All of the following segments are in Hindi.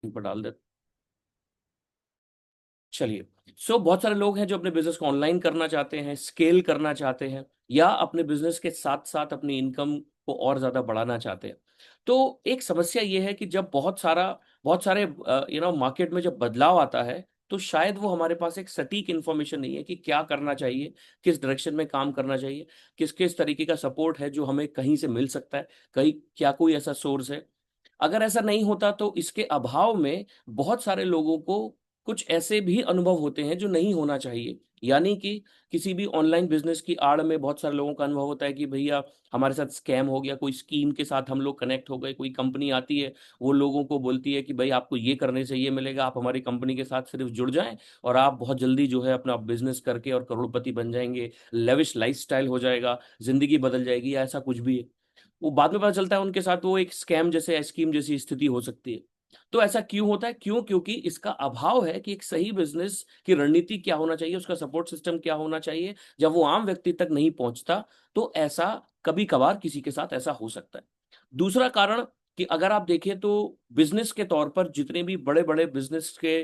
पर डाल देते। चलिए। बहुत सारे लोग हैं जो अपने बिजनेस को ऑनलाइन करना चाहते हैं, स्केल करना चाहते हैं, या अपने बिजनेस के साथ साथ अपनी इनकम को और ज्यादा बढ़ाना चाहते हैं। तो एक समस्या ये है कि जब बहुत सारे मार्केट में जब बदलाव आता है, तो शायद वो हमारे पास एक सटीक इन्फॉर्मेशन नहीं है कि क्या करना चाहिए, किस डायरेक्शन में काम करना चाहिए, किस किस तरीके का सपोर्ट है जो हमें कहीं से मिल सकता है, कहीं क्या कोई ऐसा सोर्स है। अगर ऐसा नहीं होता तो इसके अभाव में बहुत सारे लोगों को कुछ ऐसे भी अनुभव होते हैं जो नहीं होना चाहिए। यानी कि किसी भी ऑनलाइन बिजनेस की आड़ में बहुत सारे लोगों का अनुभव होता है कि भैया हमारे साथ स्कैम हो गया, कोई स्कीम के साथ हम लोग कनेक्ट हो गए, कोई कंपनी आती है, वो लोगों को बोलती है कि भाई आपको ये करने से ये मिलेगा, आप हमारी कंपनी के साथ सिर्फ जुड़ जाएं और आप बहुत जल्दी जो है अपना बिजनेस करके और करोड़पति बन जाएंगे, लेविश लाइफस्टाइल हो जाएगा, जिंदगी बदल जाएगी, या ऐसा कुछ भी है। वो बाद में पता चलता है उनके साथ वो एक स्कैम जैसे स्कीम जैसी स्थिति हो सकती है। तो ऐसा क्यों होता है? क्योंकि इसका अभाव है कि एक सही बिजनेस की रणनीति क्या होना चाहिए, उसका सपोर्ट सिस्टम क्या होना चाहिए, जब वो आम व्यक्ति तक नहीं पहुंचता। तो ऐसा कभी कभार किसी के साथ ऐसा हो सकता है। दूसरा कारण कि अगर आप देखें तो बिजनेस के तौर पर जितने भी बड़े बड़े बिजनेस के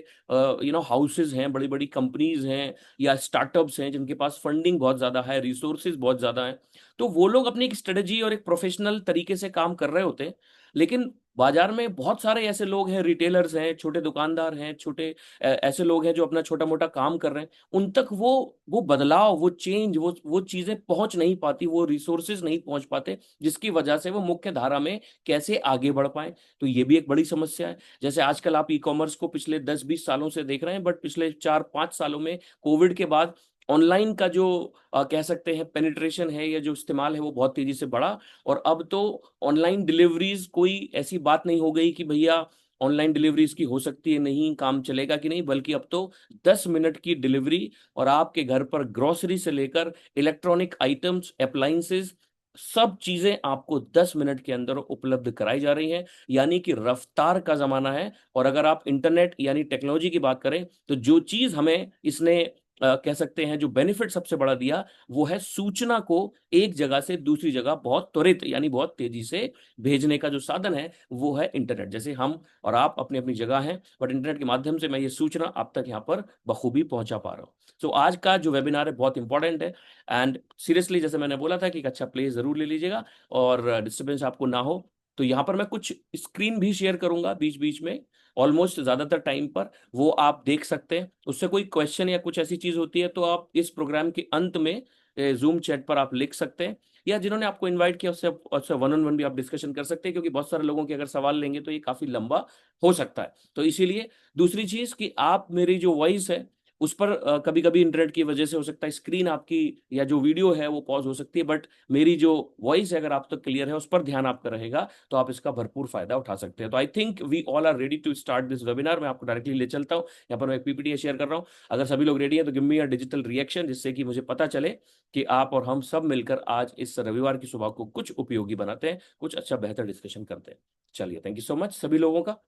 हाउसेज हैं, बड़ी बड़ी कंपनीज हैं या स्टार्टअप्स हैं जिनके पास फंडिंग बहुत ज्यादा है, रिसोर्सेज बहुत ज्यादा है, तो वो लोग अपनी एक स्ट्रेटजी और एक प्रोफेशनल तरीके से काम कर रहे होते हैं। लेकिन बाजार में बहुत सारे ऐसे लोग हैं, रिटेलर्स हैं, छोटे दुकानदार हैं, छोटे ऐसे लोग हैं जो अपना छोटा मोटा काम कर रहे हैं, उन तक वो बदलाव, वो चेंज, वो चीजें पहुंच नहीं पाती, वो रिसोर्सेज नहीं पहुंच पाते, जिसकी वजह से वो मुख्य धारा में कैसे आगे बढ़ पाए। तो ये भी एक बड़ी समस्या है। जैसे आजकल आप ई कॉमर्स को पिछले 10-20 सालों से देख रहे हैं, बट पिछले 4-5 सालों में कोविड के बाद ऑनलाइन का जो कह सकते हैं पेनिट्रेशन है या जो इस्तेमाल है वो बहुत तेजी से बढ़ा। और अब तो ऑनलाइन डिलीवरीज कोई ऐसी बात नहीं हो गई कि भैया ऑनलाइन डिलीवरीज की हो सकती है नहीं, काम चलेगा कि नहीं, बल्कि अब तो 10 मिनट की डिलीवरी और आपके घर पर ग्रोसरी से लेकर इलेक्ट्रॉनिक आइटम्स, अप्लायंसेस, सब चीजें आपको 10 मिनट के अंदर उपलब्ध कराई जा रही हैं। यानी कि रफ्तार का जमाना है। और अगर आप इंटरनेट यानी टेक्नोलॉजी की बात करें, तो जो चीज हमें इसने कह सकते हैं जो बेनिफिट सबसे बड़ा दिया, वो है सूचना को एक जगह से दूसरी जगह बहुत त्वरित यानी बहुत तेजी से भेजने का जो साधन है वो है इंटरनेट। जैसे हम और आप अपनी अपनी जगह हैं, बट इंटरनेट के माध्यम से मैं ये सूचना आप तक यहाँ पर बखूबी पहुंचा पा रहा हूँ। आज का जो वेबिनार है बहुत इंपॉर्टेंट है। एंड सीरियसली जैसे मैंने बोला था कि एक अच्छा प्लेस जरूर ले लीजिएगा और डिस्टर्बेंस आपको ना हो। तो यहाँ पर मैं कुछ स्क्रीन भी शेयर करूंगा बीच बीच में, ऑलमोस्ट ज्यादातर टाइम पर, वो आप देख सकते हैं। उससे कोई क्वेश्चन या कुछ ऐसी चीज होती है तो आप इस प्रोग्राम के अंत में जूम चैट पर आप लिख सकते हैं, या जिन्होंने आपको इनवाइट किया उससे वन ऑन वन भी आप डिस्कशन कर सकते हैं, क्योंकि बहुत सारे लोगों के अगर सवाल लेंगे तो ये काफी लंबा हो सकता है। तो इसीलिए दूसरी चीज कि आप मेरी जो वॉइस है उस पर कभी कभी इंटरनेट की वजह से हो सकता है स्क्रीन आपकी या जो वीडियो है वो पॉज हो सकती है, बट मेरी जो वॉइस है अगर आप तक क्लियर है, उस पर ध्यान आपका रहेगा, तो आप इसका भरपूर फायदा उठा सकते हैं। तो I think we all are ready to start this webinar. मैं आपको डायरेक्टली ले चलता हूँ, यहाँ पर मैं पीपीटी शेयर कर रहा हूँ। अगर सभी लोग रेडी हैं तो give me a digital reaction, जिससे कि मुझे पता चले कि आप और हम सब मिलकर आज इस रविवार की सुबह को कुछ उपयोगी बनाते हैं, कुछ अच्छा बेहतर डिस्कशन करते हैं। चलिए, थैंक यू सो मच सभी लोगों का।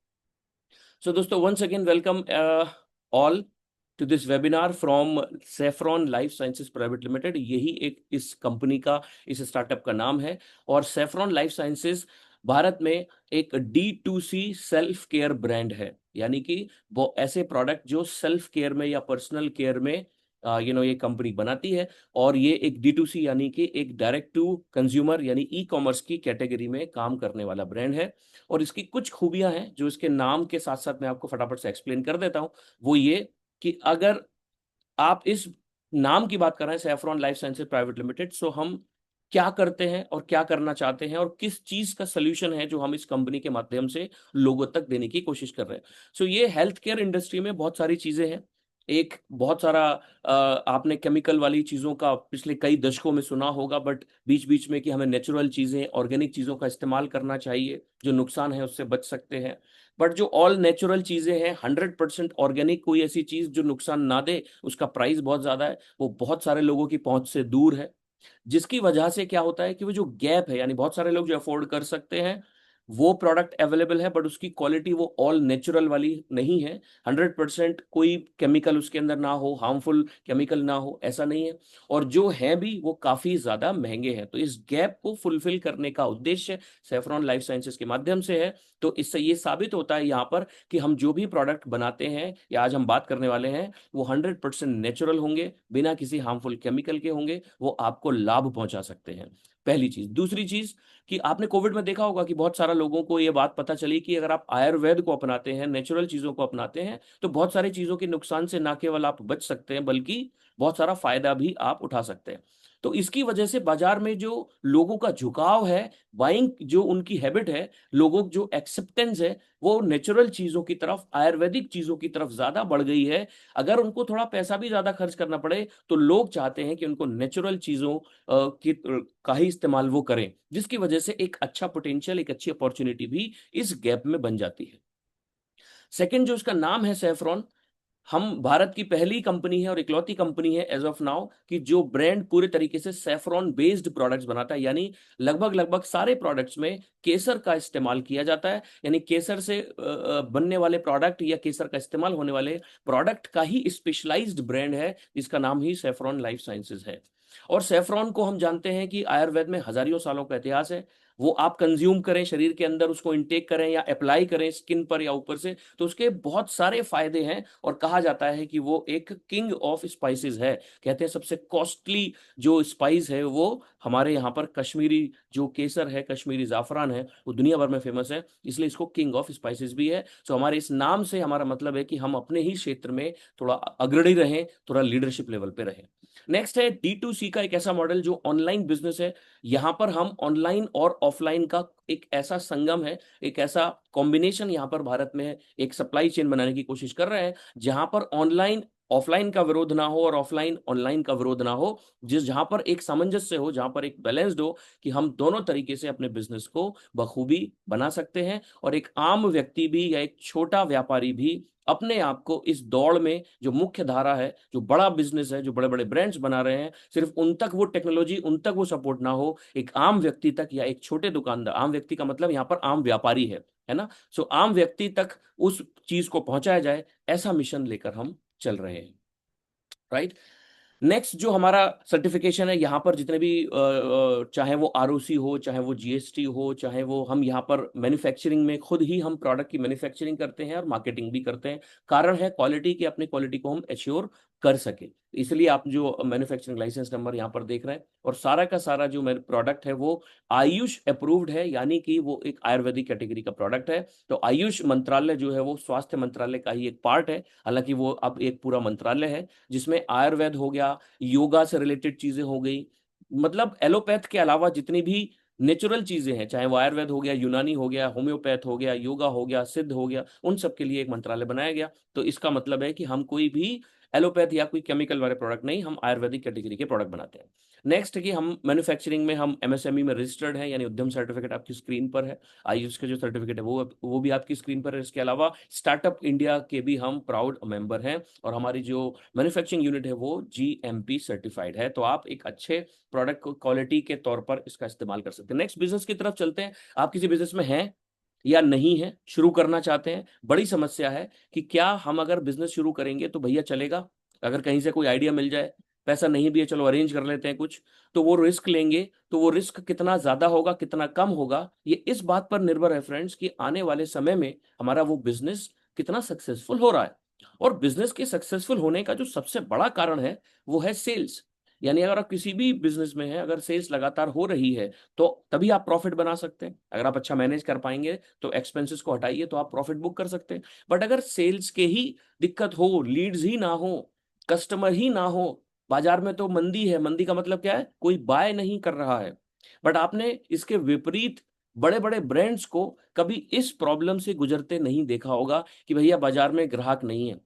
दोस्तों, once again welcome all to this webinar from Saffron Life sciences private Limited. यही एक इस कंपनी का, इस स्टार्टअप का नाम है। और सेफ्रॉन लाइफ साइंसेज भारत में एक D2C सेल्फ केयर ब्रांड है। यानी कि वो ऐसे प्रोडक्ट जो सेल्फ केयर में या पर्सनल केयर में ये कंपनी बनाती है। और ये एक D2C यानी कि एक डायरेक्ट टू कंज्यूमर यानी ई कॉमर्स की कैटेगरी में काम करने वाला ब्रांड है। और इसकी कुछ खूबियां हैं जो इसके नाम के साथ साथ मैं आपको फटाफट से एक्सप्लेन कर देता हूं। वो ये कि अगर आप इस नाम की बात कर रहे हैं, saffron life sciences private limited, so हम क्या करते हैं और क्या करना चाहते हैं और किस चीज का सोल्यूशन है जो हम इस कंपनी के माध्यम से लोगों तक देने की कोशिश कर रहे हैं। ये हेल्थ केयर इंडस्ट्री में बहुत सारी चीजें हैं। एक बहुत सारा आपने केमिकल वाली चीजों का पिछले कई दशकों में सुना होगा, बट बीच बीच में कि हमें नेचुरल चीजें, ऑर्गेनिक चीजों का इस्तेमाल करना चाहिए, जो नुकसान है उससे बच सकते हैं। बट जो ऑल नेचुरल चीजें हैं, 100% ऑर्गेनिक कोई ऐसी चीज जो नुकसान ना दे, उसका प्राइस बहुत ज्यादा है, वो बहुत सारे लोगों की पहुंच से दूर है। जिसकी वजह से क्या होता है कि वो जो गैप है, यानी बहुत सारे लोग जो अफोर्ड कर सकते हैं वो प्रोडक्ट अवेलेबल है, बट उसकी क्वालिटी वो ऑल नेचुरल वाली नहीं है। 100% कोई केमिकल उसके अंदर ना हो, हार्मफुल केमिकल ना हो, ऐसा नहीं है। और जो है भी वो काफी ज्यादा महंगे हैं। तो इस गैप को फुलफिल करने का उद्देश्य सेफ्रॉन लाइफ साइंसेज के माध्यम से है। तो इससे ये साबित होता है यहाँ पर कि हम जो भी प्रोडक्ट बनाते हैं या आज हम बात करने वाले हैं, वो 100% नेचुरल होंगे, बिना किसी हार्मफुल केमिकल के होंगे, वो आपको लाभ पहुंचा सकते हैं। पहली चीज। दूसरी चीज कि आपने कोविड में देखा होगा कि बहुत सारा लोगों को ये बात पता चली कि अगर आप आयुर्वेद को अपनाते हैं, नेचुरल चीजों को अपनाते हैं, तो बहुत सारी चीजों के नुकसान से ना केवल आप बच सकते हैं, बल्कि बहुत सारा फायदा भी आप उठा सकते हैं। तो इसकी वजह से बाजार में जो लोगों का झुकाव है, बाइंग जो उनकी हैबिट है, लोगों की जो एक्सेप्टेंस है, वो नेचुरल चीजों की तरफ, आयुर्वेदिक चीजों की तरफ ज्यादा बढ़ गई है। अगर उनको थोड़ा पैसा भी ज्यादा खर्च करना पड़े, तो लोग चाहते हैं कि उनको नेचुरल चीजों का ही इस्तेमाल वो करें, जिसकी वजह से एक अच्छा पोटेंशियल, एक अच्छी अपॉर्चुनिटी भी इस गैप में बन जाती है। सेकंड जो इसका नाम है सेफ्रॉन, हम भारत की पहली कंपनी है और इकलौती कंपनी है एज ऑफ नाउ कि जो ब्रांड पूरे तरीके से सेफ्रॉन बेस्ड प्रोडक्ट्स बनाता है। यानी लगभग लगभग सारे प्रोडक्ट्स में केसर का इस्तेमाल किया जाता है। यानी केसर से बनने वाले प्रोडक्ट या केसर का इस्तेमाल होने वाले प्रोडक्ट का ही स्पेशलाइज्ड ब्रांड है, जिसका नाम ही सेफ्रॉन लाइफ साइंसेज है। और सेफ्रॉन को हम जानते हैं कि आयुर्वेद में हजारों सालों का इतिहास है। वो आप कंज्यूम करें शरीर के अंदर, उसको इंटेक करें या अप्लाई करें स्किन पर या ऊपर से, तो उसके बहुत सारे फायदे हैं। और कहा जाता है कि वो एक किंग ऑफ स्पाइसेस है। कहते हैं सबसे कॉस्टली जो स्पाइस है वो हमारे यहाँ पर कश्मीरी जो केसर है, कश्मीरी जाफरान है, वो दुनिया भर में फेमस है, इसलिए इसको किंग ऑफ स्पाइसेस भी है। तो हमारे इस नाम से हमारा मतलब है कि हम अपने ही क्षेत्र में थोड़ा अग्रणी रहें, थोड़ा लीडरशिप लेवल पे रहें। नेक्स्ट है D2C का एक ऐसा मॉडल जो ऑनलाइन बिजनेस है। यहां पर हम ऑनलाइन और ऑफलाइन का एक ऐसा संगम है, एक ऐसा कॉम्बिनेशन यहां पर भारत में एक सप्लाई चेन बनाने की कोशिश कर रहे हैं, जहां पर ऑनलाइन ऑफलाइन का विरोध ना हो और ऑफलाइन ऑनलाइन का विरोध ना हो, जहां पर एक सामंजस्य हो, जहां पर एक बैलेंस्ड हो, कि हम दोनों तरीके से अपने बिजनेस को बखूबी बना सकते हैं। और एक आम व्यक्ति भी या एक छोटा व्यापारी भी अपने आप को इस दौड़ में, जो मुख्य धारा है, जो बड़ा बिजनेस है, जो बड़े बड़े ब्रांड्स बना रहे हैं, सिर्फ उन तक वो टेक्नोलॉजी, उन तक वो सपोर्ट ना हो, एक आम व्यक्ति तक या एक छोटे दुकानदार, आम व्यक्ति का मतलब यहाँ पर आम व्यापारी है ना। सो आम व्यक्ति तक उस चीज को पहुंचाया जाए, ऐसा मिशन लेकर हम चल रहे हैं। राइट। नेक्स्ट जो हमारा सर्टिफिकेशन है, यहाँ पर जितने भी चाहे वो ROC हो, चाहे वो GST हो, चाहे वो हम यहाँ पर मैन्युफैक्चरिंग में खुद ही हम प्रोडक्ट की मैन्युफैक्चरिंग करते हैं और मार्केटिंग भी करते हैं। कारण है क्वालिटी की, अपनी क्वालिटी को हम एश्योर कर सके, इसलिए आप जो मैन्युफैक्चरिंग लाइसेंस नंबर यहाँ पर देख रहे हैं। और सारा का सारा जो मेरे प्रोडक्ट है वो आयुष अप्रूव्ड है, यानी कि वो एक आयुर्वेदिक कैटेगरी का प्रोडक्ट है। तो आयुष मंत्रालय जो है वो स्वास्थ्य मंत्रालय का ही एक पार्ट है, हालांकि वो अब एक पूरा मंत्रालय है, जिसमें आयुर्वेद हो गया, योगा से रिलेटेड चीजें हो गई, मतलब एलोपैथ के अलावा जितनी भी नेचुरल चीजें हैं, चाहे वो आयुर्वेद हो गया, यूनानी हो गया, होम्योपैथ हो गया, योगा हो गया, सिद्ध हो गया, उन सब के लिए एक मंत्रालय बनाया गया। तो इसका मतलब है कि हम कोई भी एलोपैथ या कोई केमिकल वाले प्रोडक्ट नहीं, हम आयुर्वेदिक कैटेगरी के प्रोडक्ट बनाते हैं। नेक्स्ट कि हम मैन्युफैक्चरिंग में हम MSME में रजिस्टर्ड है, यानी उद्यम सर्टिफिकेट आपकी स्क्रीन पर है। आयुष का जो सर्टिफिकेट है वो भी आपकी स्क्रीन पर है। इसके अलावा स्टार्टअप इंडिया के भी हम प्राउड मेंबर हैं, और हमारी जो मैन्युफैक्चरिंग यूनिट है वो GMP सर्टिफाइड है। तो आप एक अच्छे प्रोडक्ट क्वालिटी के तौर पर इसका इस्तेमाल कर सकते हैं। नेक्स्ट बिजनेस की तरफ चलते हैं। आप किसी बिजनेस में हैं या नहीं है, शुरू करना चाहते हैं, बड़ी समस्या है कि क्या हम अगर बिजनेस शुरू करेंगे तो भैया चलेगा, अगर कहीं से कोई आइडिया मिल जाए, पैसा नहीं भी है चलो अरेंज कर लेते हैं कुछ, तो वो रिस्क लेंगे, तो वो रिस्क कितना ज्यादा होगा, कितना कम होगा, ये इस बात पर निर्भर है फ्रेंड्स कि आने वाले समय में हमारा वो बिजनेस कितना सक्सेसफुल हो रहा है। और बिजनेस के सक्सेसफुल होने का जो सबसे बड़ा कारण है वो है सेल्स। यानी अगर आप किसी भी बिजनेस में हैं, अगर सेल्स लगातार हो रही है, तो तभी आप प्रॉफिट बना सकते हैं। अगर आप अच्छा मैनेज कर पाएंगे तो एक्सपेंसेस को हटाइए तो आप प्रॉफिट बुक कर सकते हैं। बट अगर सेल्स के ही दिक्कत हो, लीड्स ही ना हो, कस्टमर ही ना हो, बाजार में तो मंदी है, मंदी का मतलब क्या है, कोई बाय नहीं कर रहा है। बट आपने इसके विपरीत बड़े बड़े ब्रांड्स को कभी इस प्रॉब्लम से गुजरते नहीं देखा होगा कि भैया बाजार में ग्राहक नहीं है।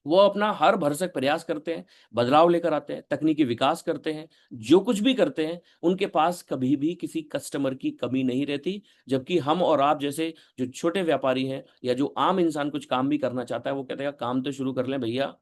वो अपना हर भरसक प्रयास करते हैं, बदलाव लेकर आते हैं, तकनीकी विकास करते हैं, जो कुछ भी करते हैं, उनके पास कभी भी किसी कस्टमर की कमी नहीं रहती। जबकि हम और आप जैसे जो छोटे व्यापारी हैं या जो आम इंसान कुछ काम भी करना चाहता है, वो कहते हैं काम तो शुरू कर लें भैया,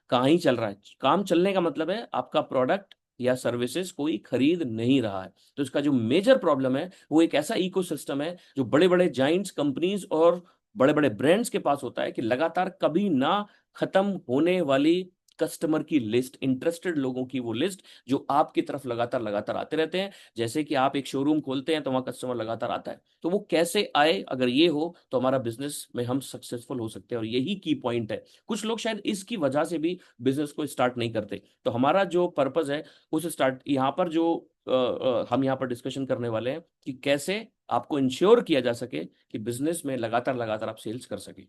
कहाँ ही चल रहा है। काम चलने का मतलब है आपका प्रोडक्ट या सर्विसेज कोई खरीद नहीं रहा है। तो इसका जो मेजर प्रॉब्लम है वो एक ऐसा इकोसिस्टम है जो बड़े बड़े जाइंट्स कंपनीज और बड़े बड़े ब्रांड्स के पास होता है कि लगातार कभी ना खत्म होने वाली कस्टमर की लिस्ट, इंटरेस्टेड लोगों की वो लिस्ट जो आपकी तरफ लगातार लगातार आते रहते हैं। जैसे कि आप एक शोरूम खोलते हैं तो वहां कस्टमर लगातार आता है, तो वो कैसे आए, अगर ये हो तो हमारा बिजनेस में हम सक्सेसफुल हो सकते हैं। और यही की पॉइंट है। कुछ लोग शायद इसकी वजह से भी बिजनेस को स्टार्ट नहीं करते। तो हमारा जो पर्पज है उस स्टार्ट यहाँ पर जो हम यहाँ पर डिस्कशन करने वाले हैं कि कैसे आपको इंश्योर किया जा सके कि बिजनेस में लगातार लगातार आप सेल्स कर सके।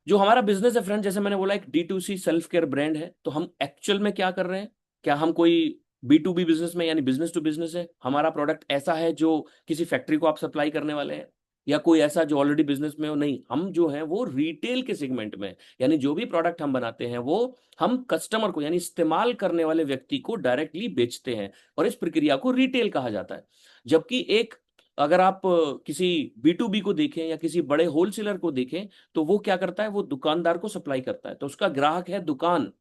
जो हमारा बिजनेस है फ्रेंड, जैसे मैंने बोला, एक D2C सेल्फ केयर ब्रांड है। तो हम एक्चुअल में क्या कर रहे हैं? क्या हम कोई B2B बिजनेस में, यानी बिजनेस टू बिजनेस है? हमारा प्रोडक्ट ऐसा है जो किसी फैक्ट्री को आप सप्लाई करने वाले हैं, या कोई ऐसा जो ऑलरेडी बिजनेस में हो? नहीं, हम जो है वो रिटेल के सेगमेंट में, यानी जो भी प्रोडक्ट हम बनाते हैं वो हम कस्टमर को, यानी इस्तेमाल करने वाले व्यक्ति को डायरेक्टली बेचते हैं, और इस प्रक्रिया को रिटेल कहा जाता है। जबकि एक, अगर आप किसी B2B को देखें या किसी बड़े होलसेलर को देखें, तो वो क्या करता है? वो दुकानदार को सप्लाई करता है, तो उसका ग्राहक है दुकान।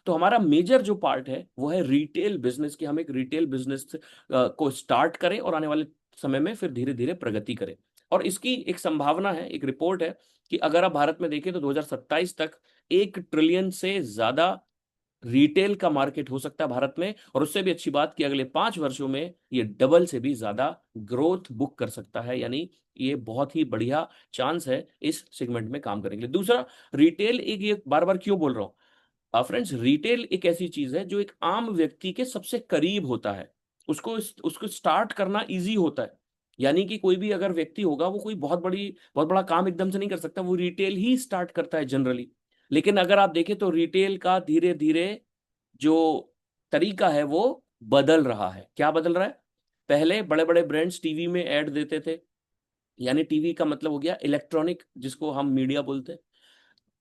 तो हमारा मेजर जो पार्ट है वो है रिटेल बिजनेस की। हम एक रिटेल बिजनेस को स्टार्ट करें और आने वाले समय में फिर धीरे धीरे प्रगति करें। और इसकी एक संभावना है, एक रिपोर्ट है कि अगर आप भारत में देखें तो 2027 तक 1 ट्रिलियन से ज्यादा रिटेल का मार्केट हो सकता है भारत में। और उससे भी अच्छी बात कि अगले 5 वर्षों में ये डबल से भी ज्यादा ग्रोथ बुक कर सकता है। यानी ये बहुत ही बढ़िया चांस है इस सेगमेंट में काम करने के लिए। दूसरा, रिटेल एक, ये बार बार क्यों बोल रहा हूं फ्रेंड्स, रिटेल एक ऐसी चीज है जो एक आम व्यक्ति के सबसे करीब होता है। उसको उसको स्टार्ट करना इजी होता है। यानी कि कोई भी अगर व्यक्ति होगा, वो कोई बहुत बड़ा काम एकदम से नहीं कर सकता, वो रिटेल ही स्टार्ट करता है जनरली। लेकिन अगर आप देखें तो रिटेल का धीरे धीरे जो तरीका है वो बदल रहा है। क्या बदल रहा है? पहले बड़े बड़े ब्रांड्स टीवी में ऐड देते थे, यानी टीवी का मतलब हो गया इलेक्ट्रॉनिक, जिसको हम मीडिया बोलते हैं।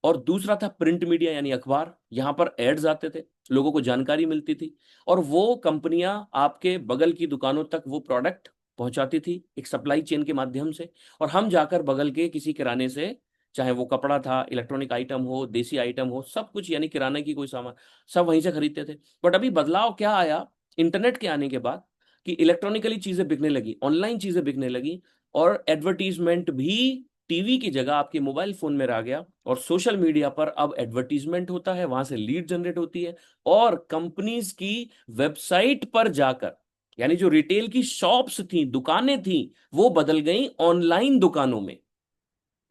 और दूसरा था प्रिंट मीडिया, यानी अखबार। यहां पर एड्स आते थे, लोगों को जानकारी मिलती थी, और वो कंपनियां आपके बगल की दुकानों तक वो प्रोडक्ट पहुंचाती थी एक सप्लाई चेन के माध्यम से। और हम जाकर बगल के किसी किराने से, चाहे वो कपड़ा था, इलेक्ट्रॉनिक आइटम हो, देसी आइटम हो, सब कुछ, यानी किराने की कोई सामान, सब वहीं से खरीदते थे। बट अभी बदलाव क्या आया इंटरनेट के आने के बाद, कि इलेक्ट्रॉनिकली चीजें बिकने लगी, ऑनलाइन चीजें बिकने लगी, और एडवर्टीजमेंट भी टीवी की जगह आपके मोबाइल फोन में आ गया। और सोशल मीडिया पर अब एडवर्टीजमेंट होता है, वहां से लीड जनरेट होती है, और कंपनीज की वेबसाइट पर जाकर, यानी जो रिटेल की शॉप्स थी, दुकानें थी, वो बदल गई ऑनलाइन दुकानों में।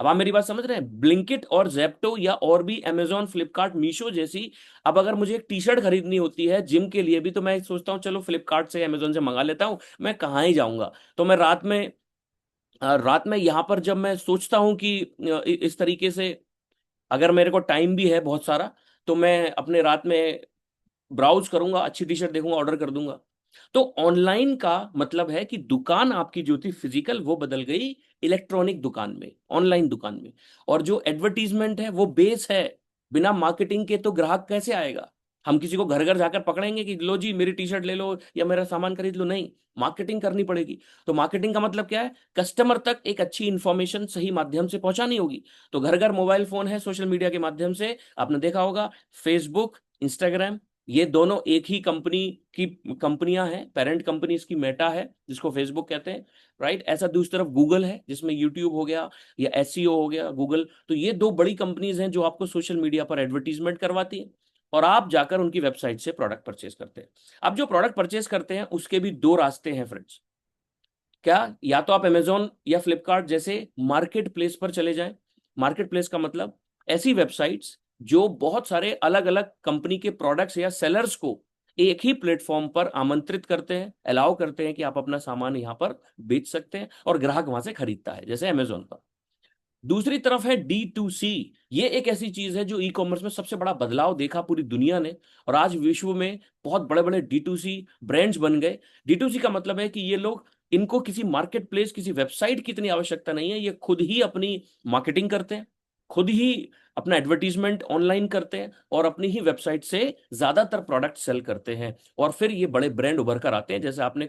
अब आप मेरी बात समझ रहे हैं? ब्लिंकिट और जेप्टो, या और भी अमेजॉन, फ्लिपकार्ट, मीशो जैसी। अब अगर मुझे एक टी शर्ट खरीदनी होती है जिम के लिए भी, तो मैं सोचता हूँ चलो फ्लिपकार्ट से, अमेजॉन से मंगा लेता हूँ, मैं कहाँ ही जाऊंगा। तो मैं रात में यहाँ पर जब मैं सोचता हूँ कि इस तरीके से, अगर मेरे को टाइम भी है बहुत सारा, तो मैं अपने रात में ब्राउज करूंगा, अच्छी टी शर्ट देखूंगा, ऑर्डर कर दूंगा। तो ऑनलाइन का मतलब है कि दुकान आपकी जो थी फिजिकल, वो बदल गई इलेक्ट्रॉनिक दुकान में, ऑनलाइन दुकान में। और जो एडवर्टीजमेंट है वो बेस है। बिना मार्केटिंग के तो ग्राहक कैसे आएगा? हम किसी को घर घर जाकर पकड़ेंगे कि लो जी मेरी टी शर्ट ले लो या मेरा सामान खरीद लो? नहीं, मार्केटिंग करनी पड़ेगी। तो मार्केटिंग का मतलब क्या है? कस्टमर तक एक अच्छी इंफॉर्मेशन सही माध्यम से पहुंचानी होगी। तो घर घर मोबाइल फोन है, सोशल मीडिया के माध्यम से आपने देखा होगा, फेसबुक, इंस्टाग्राम, ये दोनों एक ही कंपनी की कंपनियां हैं। पेरेंट कंपनी इसकी मेटा है, जिसको फेसबुक कहते हैं, राइट? ऐसा दूसरी तरफ गूगल है, जिसमें यूट्यूब हो गया या एसईओ हो गया गूगल। तो ये दो बड़ी कंपनीज हैं जो आपको सोशल मीडिया पर एडवर्टीजमेंट करवाती है, और आप जाकर उनकी वेबसाइट से प्रोडक्ट परचेज करते हैं। अब जो प्रोडक्ट परचेज करते हैं उसके भी दो रास्ते हैं फ्रेंड्स। क्या? या तो आप अमेजोन या फ्लिपकार्ट जैसे मार्केट प्लेस पर चले जाएं। मार्केट प्लेस का मतलब ऐसी वेबसाइट्स जो बहुत सारे अलग अलग कंपनी के प्रोडक्ट्स या सेलर्स को एक ही प्लेटफॉर्म पर आमंत्रित करते हैं, अलाउ करते हैं कि आप अपना सामान यहां पर बेच सकते हैं, और ग्राहक वहां से खरीदता है, जैसे अमेजोन पर। दूसरी तरफ है D2C। ये एक ऐसी चीज है जो ई कॉमर्स में सबसे बड़ा बदलाव देखा पूरी दुनिया ने, और आज विश्व में बहुत बड़े बड़े D2C ब्रांड्स बन गए। D2C का मतलब है कि ये लोग, इनको किसी मार्केट प्लेस, किसी वेबसाइट की इतनी आवश्यकता नहीं है, ये खुद ही अपनी मार्केटिंग करते हैं, खुद ही अपना एडवर्टीजमेंट ऑनलाइन करते हैं और अपनी ही वेबसाइट से ज्यादातर प्रोडक्ट सेल करते हैं, और फिर ये बड़े ब्रांड उभर कर आते हैं। जैसे आपने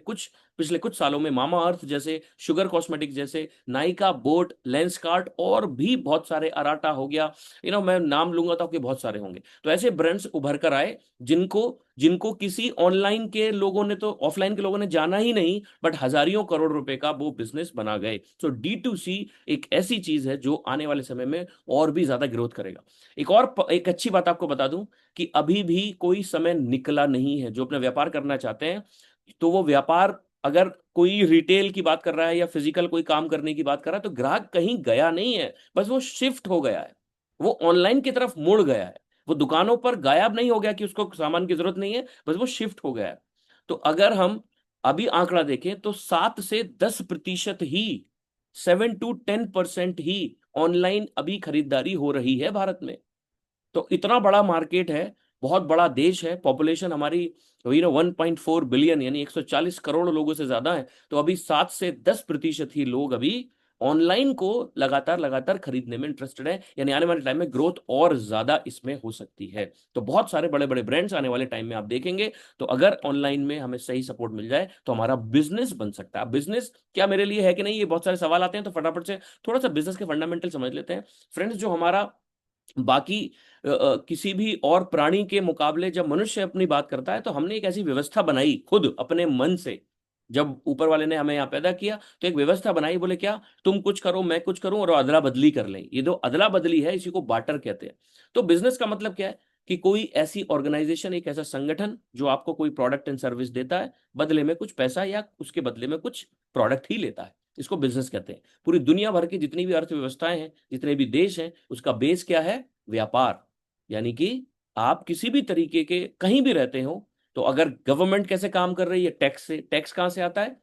पिछले कुछ सालों में मामा अर्थ जैसे, शुगर कॉस्मेटिक्स जैसे, नायका, बोट, लेंसकार्ट और भी बहुत सारे, अराटा हो गया, मैं नाम लूंगा तो आपके बहुत सारे होंगे। तो ऐसे ब्रांड्स उभर कर आए जिनको जिनको किसी ऑनलाइन के लोगों ने तो ऑफलाइन के लोगों ने जाना ही नहीं, बट हजारियों करोड़ रुपए का वो बिजनेस बना गए। सो D2C एक ऐसी चीज है जो आने वाले समय में और भी ज्यादा ग्रोथ करेगा। एक अच्छी बात आपको बता दूं कि अभी भी कोई समय निकला नहीं है। जो अपना व्यापार करना चाहते हैं, तो वो व्यापार, अगर कोई रिटेल की बात कर रहा है या फिजिकल कोई काम करने की बात कर रहा है, तो ग्राहक कहीं गया नहीं है, बस वो शिफ्ट हो गया है, वो ऑनलाइन की तरफ मुड़ गया है। वो दुकानों पर गायब नहीं हो गया कि उसको सामान की जरूरत नहीं है, बस वो शिफ्ट हो गया है। तो अगर हम अभी आंकड़ा देखें तो 7 से 10% ही, 7 to 10% ही ऑनलाइन अभी खरीदारी हो रही है भारत में। तो इतना बड़ा मार्केट है, बहुत बड़ा देश है, पॉपुलेशन हमारी 1.4 बिलियन यानी 140 करोड़ लोगों से ज्यादा है। तो अभी 7 से 10% ही लोग अभी ऑनलाइन को लगातार लगातार खरीदने में इंटरेस्टेड है, यानी आने वाले टाइम में ग्रोथ और ज्यादा इसमें हो सकती है। तो बहुत सारे बड़े बड़े ब्रांड्स आने वाले टाइम में आप देखेंगे। तो अगर ऑनलाइन में हमें सही सपोर्ट मिल जाए तो हमारा बिजनेस बन सकता है। बिजनेस क्या मेरे लिए है कि नहीं, ये बहुत सारे सवाल आते हैं, तो फटाफट से थोड़ा सा बिजनेस के फंडामेंटल समझ लेते हैं। फ्रेंड्स, जो हमारा बाकी किसी भी और प्राणी के मुकाबले जब मनुष्य अपनी बात करता है, तो हमने एक ऐसी व्यवस्था बनाई खुद अपने मन से। जब ऊपर वाले ने हमें यहाँ पैदा किया तो एक व्यवस्था बनाई, बोले क्या, तुम कुछ करो मैं कुछ करूं और अदला बदली कर लें। ये जो अदला बदली है, इसी को बार्टर कहते हैं। तो बिजनेस का मतलब क्या है कि कोई ऐसी ऑर्गेनाइजेशन, एक ऐसा संगठन जो आपको कोई प्रोडक्ट एंड सर्विस देता है, बदले में कुछ पैसा या उसके बदले में कुछ प्रोडक्ट ही लेता है, इसको बिजनेस कहते हैं। पूरी दुनिया भर की जितनी भी अर्थव्यवस्थाएं हैं, जितने भी देश हैं, उसका बेस क्या है, व्यापार। यानी कि आप किसी भी तरीके के कहीं भी रहते हो, तो अगर गवर्नमेंट कैसे काम कर रही है, टैक्स से। टैक्स कहां से आता है,